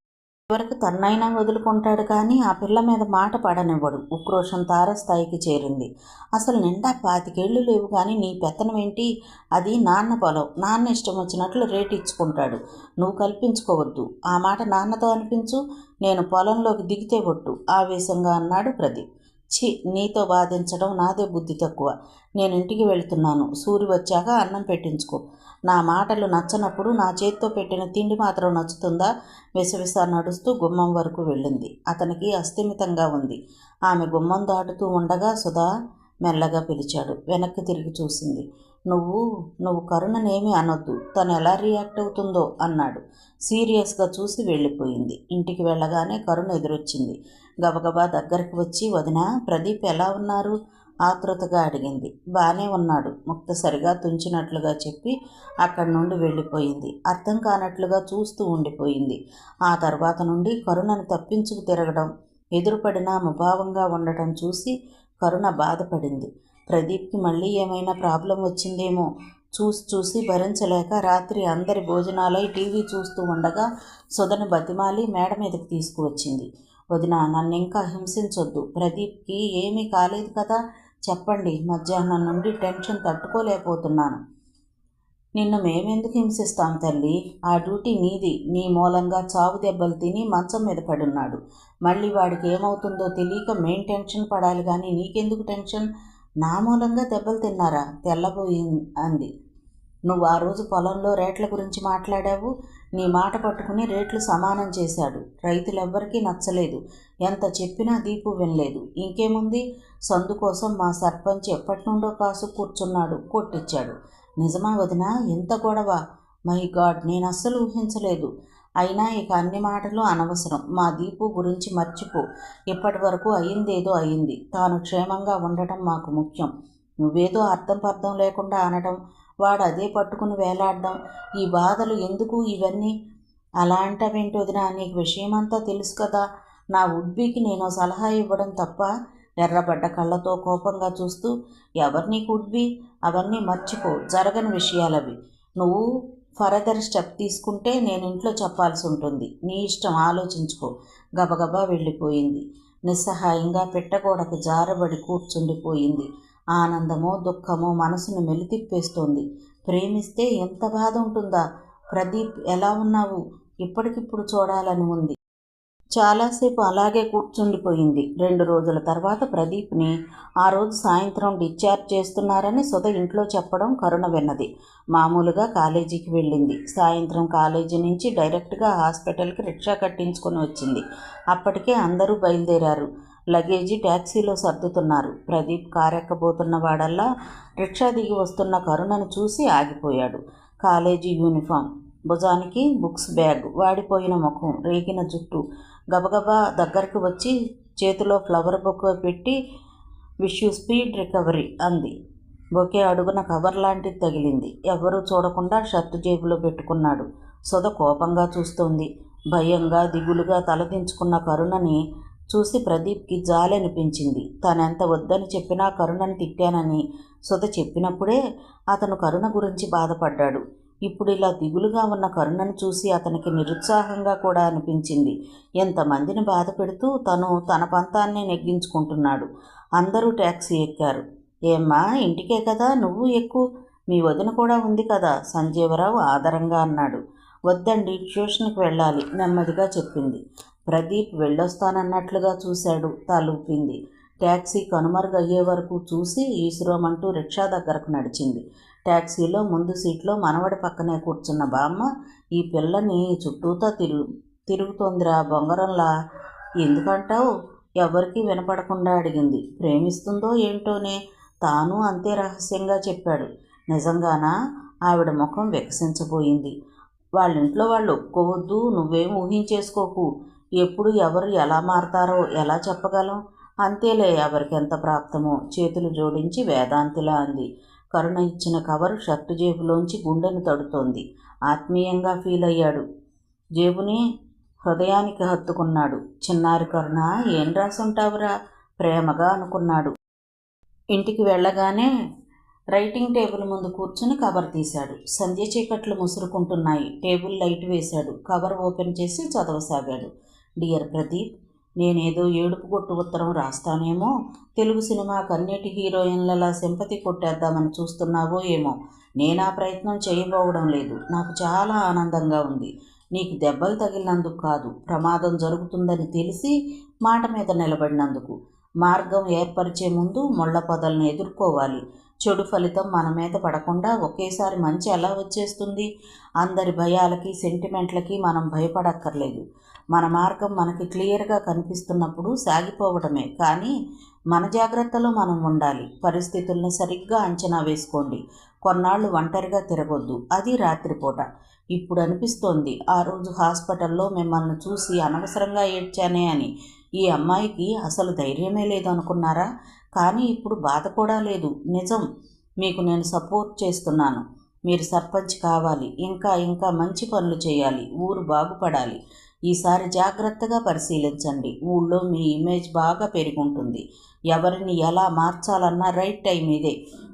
చివరకు తన్నైనా వదులుకుంటాడు కానీ ఆ పిల్ల మీద మాట పడనివ్వడు. ఉక్రోషం తారస్థాయికి చేరింది. అసలు నిండా 25 ఏళ్ళు లేవు కానీ నీ పెత్తనం ఏంటి? అది నాన్న పొలం, నాన్న ఇష్టం వచ్చినట్లు రేటు ఇచ్చుకుంటాడు. నువ్వు కల్పించుకోవద్దు. ఆ మాట నాన్నతో అనిపించు. నేను పొలంలోకి దిగితే ఒట్టు, ఆవేశంగా అన్నాడు ప్రదీప్. ఛీ, నీతో బాధించడం నాదే బుద్ధి తక్కువ. నేను ఇంటికి వెళుతున్నాను. సూరి వచ్చాక అన్నం పెట్టించుకో. నా మాటలు నచ్చనప్పుడు నా చేత్తో పెట్టిన తిండి మాత్రం నచ్చుతుందా? విసవిస నడుస్తూ గుమ్మం వరకు వెళ్ళింది. అతనికి అస్థిమితంగా ఉంది. ఆమె గుమ్మం దాటుతూ ఉండగా సుధా మెల్లగా పిలిచాడు. వెనక్కి తిరిగి చూసింది. నువ్వు కరుణనేమీ అనొద్దు, తను ఎలా రియాక్ట్ అవుతుందో అన్నాడు. సీరియస్గా చూసి వెళ్ళిపోయింది. ఇంటికి వెళ్ళగానే కరుణ ఎదురొచ్చింది. గబగబా దగ్గరికి వచ్చి, వదినా, ప్రదీప్ ఎలా ఉన్నారు? ఆతృతగా అడిగింది. బానే ఉన్నాడు, ముక్తసరిగా తుంచినట్లుగా చెప్పి అక్కడి నుండి వెళ్ళిపోయింది. అర్థం కానట్లుగా చూస్తూ ఉండిపోయింది. ఆ తర్వాత నుండి కరుణను తప్పించుకు తిరగడం, ఎదురుపడినా ముభావంగా ఉండటం చూసి కరుణ బాధపడింది. ప్రదీప్కి మళ్ళీ ఏమైనా ప్రాబ్లం వచ్చిందేమో చూసి భరించలేక రాత్రి అందరి భోజనాలై టీవీ చూస్తూ ఉండగా సుధను బతిమాలి మేడ మీదకి తీసుకువచ్చింది. వదిన, నన్ను ఇంకా హింసించొద్దు. ప్రదీప్కి ఏమీ కాలేదు కదా, చెప్పండి. మధ్యాహ్నం నుండి టెన్షన్ తట్టుకోలేకపోతున్నాను. నిన్ను మేమెందుకు హింసిస్తాం తల్లి? ఆ డ్యూటీ నీది. నీ మూలంగా చావు దెబ్బలు తిని మంచం మీద పడున్నాడు. మళ్ళీ వాడికి ఏమవుతుందో తెలియక మేం టెన్షన్ పడాలి కానీ నీకెందుకు టెన్షన్? నా మూలంగా దెబ్బలు తిన్నారా? తెల్లబోయి అంది. నువ్వు ఆ రోజు పొలంలో రేట్ల గురించి మాట్లాడావు. నీ మాట పట్టుకుని రేట్లు సమానం చేశాడు. రైతులెవ్వరికీ నచ్చలేదు. ఎంత చెప్పినా దీపు వినలేదు. ఇంకేముంది, సందు కోసం మా సర్పంచ్ ఎప్పటి నుండో కాసు కూర్చున్నాడు, కొట్టించాడు. నిజమా వదినా? ఎంత గొడవ! మై గాడ్, నేను అస్సలు ఊహించలేదు. అయినా ఇక అన్ని మాటలు అనవసరం. మా దీపు గురించి మర్చిపో. ఇప్పటి వరకు అయిందేదో అయింది. తాను క్షేమంగా ఉండటం మాకు ముఖ్యం. నువ్వేదో అర్థం లేకుండా అనడం, వాడు అదే పట్టుకుని వేలాడడం, ఈ బాధలు ఎందుకు ఇవన్నీ? అలా అంటావేంటి వదినా? నీకు విషయమంతా తెలుసు కదా. నా ఉడ్బీకి నేను సలహా ఇవ్వడం తప్ప? ఎర్రబడ్డ కళ్ళతో కోపంగా చూస్తూ, ఎవరు నీకు ఉడ్బీ? అవన్నీ మర్చిపో, జరగని విషయాలవి. నువ్వు ఫర్దర్ స్టెప్ తీసుకుంటే నేను ఇంట్లో చెప్పాల్సి ఉంటుంది. నీ ఇష్టం, ఆలోచించుకో. గబగబా వెళ్ళిపోయింది. నిస్సహాయంగా పెట్టగోడకు జారబడి కూర్చుండిపోయింది. ఆనందమో దుఃఖమో మనసును మెలితిప్పేస్తోంది. ప్రేమిస్తే ఎంత బాధ ఉంటుందా? ప్రదీప్, ఎలా ఉన్నావు? ఇప్పటికిప్పుడు చూడాలని ఉంది. చాలాసేపు అలాగే కూర్చుండిపోయింది. 2 రోజుల తర్వాత ప్రదీప్ని ఆ రోజు సాయంత్రం డిశ్చార్జ్ చేస్తున్నారని సుధ ఇంట్లో చెప్పడం కరుణ విన్నది. మామూలుగా కాలేజీకి వెళ్ళింది. సాయంత్రం కాలేజీ నుంచి డైరెక్ట్గా హాస్పిటల్కి రిక్షా కట్టించుకొని వచ్చింది. అప్పటికే అందరూ బయలుదేరారు. లగేజీ ట్యాక్సీలో సర్దుతున్నారు. ప్రదీప్ కారెక్కబోతున్న వాడల్లా రిక్షా దిగి వస్తున్న కరుణను చూసి ఆగిపోయాడు. కాలేజీ యూనిఫామ్, భుజానికి బుక్స్ బ్యాగ్, వాడిపోయిన ముఖం, రేగిన జుట్టు. గబగబా దగ్గరకు వచ్చి చేతిలో ఫ్లవర్ బొకే పెట్టి విష్ యూ స్పీడ్ రికవరీ అంది. బొకే అడుగున కవర్ లాంటిది తగిలింది. ఎవ్వరూ చూడకుండా షర్టు జేబులో పెట్టుకున్నాడు. సుధ కోపంగా చూస్తోంది. భయంగా దిగులుగా తలదించుకున్న కరుణని చూసి ప్రదీప్కి జాలి అనిపించింది. తనెంత వద్దని చెప్పినా కరుణని తిట్టానని సుధ చెప్పినప్పుడే అతను కరుణ గురించి బాధపడ్డాడు. ఇప్పుడు ఇలా దిగులుగా ఉన్న కరుణను చూసి అతనికి నిరుత్సాహంగా కూడా అనిపించింది. ఎంతమందిని బాధ పెడుతూ తను తన పంతాన్ని నెగ్గించుకుంటున్నాడు. అందరూ ట్యాక్సీ ఎక్కారు. ఏమ్మా, ఇంటికే కదా, నువ్వు ఎక్కు, మీ వదిన కూడా ఉంది కదా, సంజీవరావు ఆదరంగా అన్నాడు. వద్దండి, ట్యూషన్కి వెళ్ళాలి, నెమ్మదిగా చెప్పింది. ప్రదీప్ వెళ్ళొస్తానన్నట్లుగా చూశాడు. తలూపింది. ట్యాక్సీ కనుమరుగయ్యే వరకు చూసి ఈశ్వరమంటూ రిక్షా దగ్గరకు నడిచింది. ట్యాక్సీలో ముందు సీట్లో మనవడి పక్కనే కూర్చున్న బామ్మ, ఈ పిల్లని చుట్టూతా తిరుగుతోందిరా బొంగరంలా. ఎందుకంటావు? ఎవరికీ వినపడకుండా అడిగింది. ప్రేమిస్తుందో ఏంటోనే, తాను అంతే రహస్యంగా చెప్పాడు. నిజంగానా? ఆవిడ ముఖం వికసించబోయింది. వాళ్ళింట్లో వాళ్ళు ఒప్పుకోవద్దు, నువ్వేం ఊహించేసుకోకు. ఎప్పుడు ఎవరు ఎలా మారతారో ఎలా చెప్పగలం? అంతేలే, ఎవరికెంత ప్రాప్తమో. చేతులు జోడించి వేదాంతిలా అంది. కరుణ ఇచ్చిన కవర్ షర్టు జేబులోంచి గుండెను తడుతోంది. ఆత్మీయంగా ఫీల్ అయ్యాడు. జేబుని హృదయానికి హత్తుకున్నాడు. చిన్నారి కరుణ, ఏం రాసుంటావురా ప్రేమగా అనుకున్నాడు. ఇంటికి వెళ్ళగానే రైటింగ్ టేబుల్ ముందు కూర్చుని కవర్ తీశాడు. సంధ్య చీకట్లు ముసురుకుంటున్నాయి. టేబుల్ లైట్ వేశాడు. కవర్ ఓపెన్ చేసి చదవసాగాడు. డియర్ ప్రదీప్, నేనేదో ఏడుపు కొట్టు ఉత్తరం రాస్తానేమో, తెలుగు సినిమా కన్నీటి హీరోయిన్లలా సింపతి కొట్టేద్దామని చూస్తున్నావో ఏమో. నేనా ప్రయత్నం చేయబోవడం లేదు. నాకు చాలా ఆనందంగా ఉంది. నీకు దెబ్బలు తగిలినందుకు కాదు, ప్రమాదం జరుగుతుందని తెలిసి మాట మీద నిలబడినందుకు. మార్గం ఏర్పరిచే ముందు ముళ్ళ పొదల్ని ఎదుర్కోవాలి. చెడు ఫలితం మన మీద పడకుండా ఒకేసారి మంచి ఎలా వచ్చేస్తుంది? అందరి భయాలకి సెంటిమెంట్లకి మనం భయపడక్కర్లేదు. మన మార్గం మనకి క్లియర్గా కనిపిస్తున్నప్పుడు సాగిపోవడమే. కానీ మన జాగ్రత్తలో మనం ఉండాలి. పరిస్థితుల్ని సరిగ్గా అంచనా వేసుకోండి. కొన్నాళ్ళు ఒంటరిగా తిరగొద్దు, అది రాత్రిపూట. ఇప్పుడు అనిపిస్తోంది ఆ రోజు హాస్పిటల్లో మిమ్మల్ని చూసి అనవసరంగా ఏడ్చానే అని. ఈ అమ్మాయికి అసలు ధైర్యమే లేదనుకున్నారా? కానీ ఇప్పుడు బాధ కూడా లేదు. నిజం, మీకు నేను సపోర్ట్ చేస్తున్నాను. మీరు సర్పంచ్ కావాలి, ఇంకా ఇంకా మంచి పనులు చేయాలి, ఊరు బాగుపడాలి. ఈసారి జాగ్రత్తగా పరిశీలించండి. ఊళ్ళో మీ ఇమేజ్ బాగా పెరుగుంటుంది. ఎవరిని ఎలా మార్చాలన్నా రైట్ టైం ఇదే.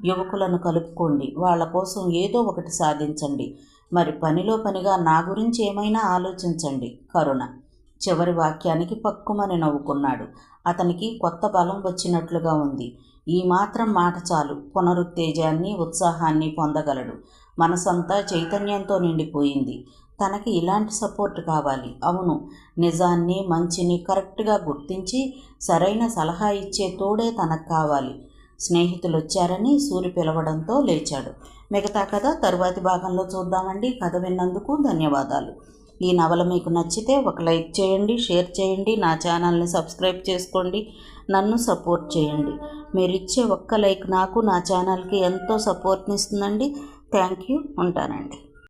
యువకులను కలుపుకోండి, వాళ్ళ కోసం ఏదో ఒకటి సాధించండి. మరి పనిలో పనిగా నా గురించి ఏమైనా ఆలోచించండి. కరుణ. చివరి వాక్యానికి పక్కుమని నవ్వుకున్నాడు. అతనికి కొత్త బలం వచ్చినట్లుగా ఉంది. ఈ మాత్రం మాట చాలు, పునరుత్తేజాన్ని ఉత్సాహాన్ని పొందగలడు. మనసంతా చైతన్యంతో నిండిపోయింది. తనకి ఇలాంటి సపోర్ట్ కావాలి. అవును, నిజాన్ని మంచిని కరెక్ట్గా గుర్తించి సరైన సలహా ఇచ్చే తోడే తనకు కావాలి. స్నేహితులు వచ్చారని సూరి పిలవడంతో లేచాడు. మిగతా కథ తరువాతి భాగంలో చూద్దామండి. కథ విన్నందుకు ధన్యవాదాలు. ఈ నవల మీకు నచ్చితే ఒక లైక్ చేయండి, షేర్ చేయండి, నా ఛానల్ని సబ్స్క్రైబ్ చేసుకోండి, నన్ను సపోర్ట్ చేయండి. మీరిచ్చే ఒక్క లైక్ నాకు, నా ఛానల్కి ఎంతో సపోర్ట్ని ఇస్తుందండి. Thank you. ఉంటానండి.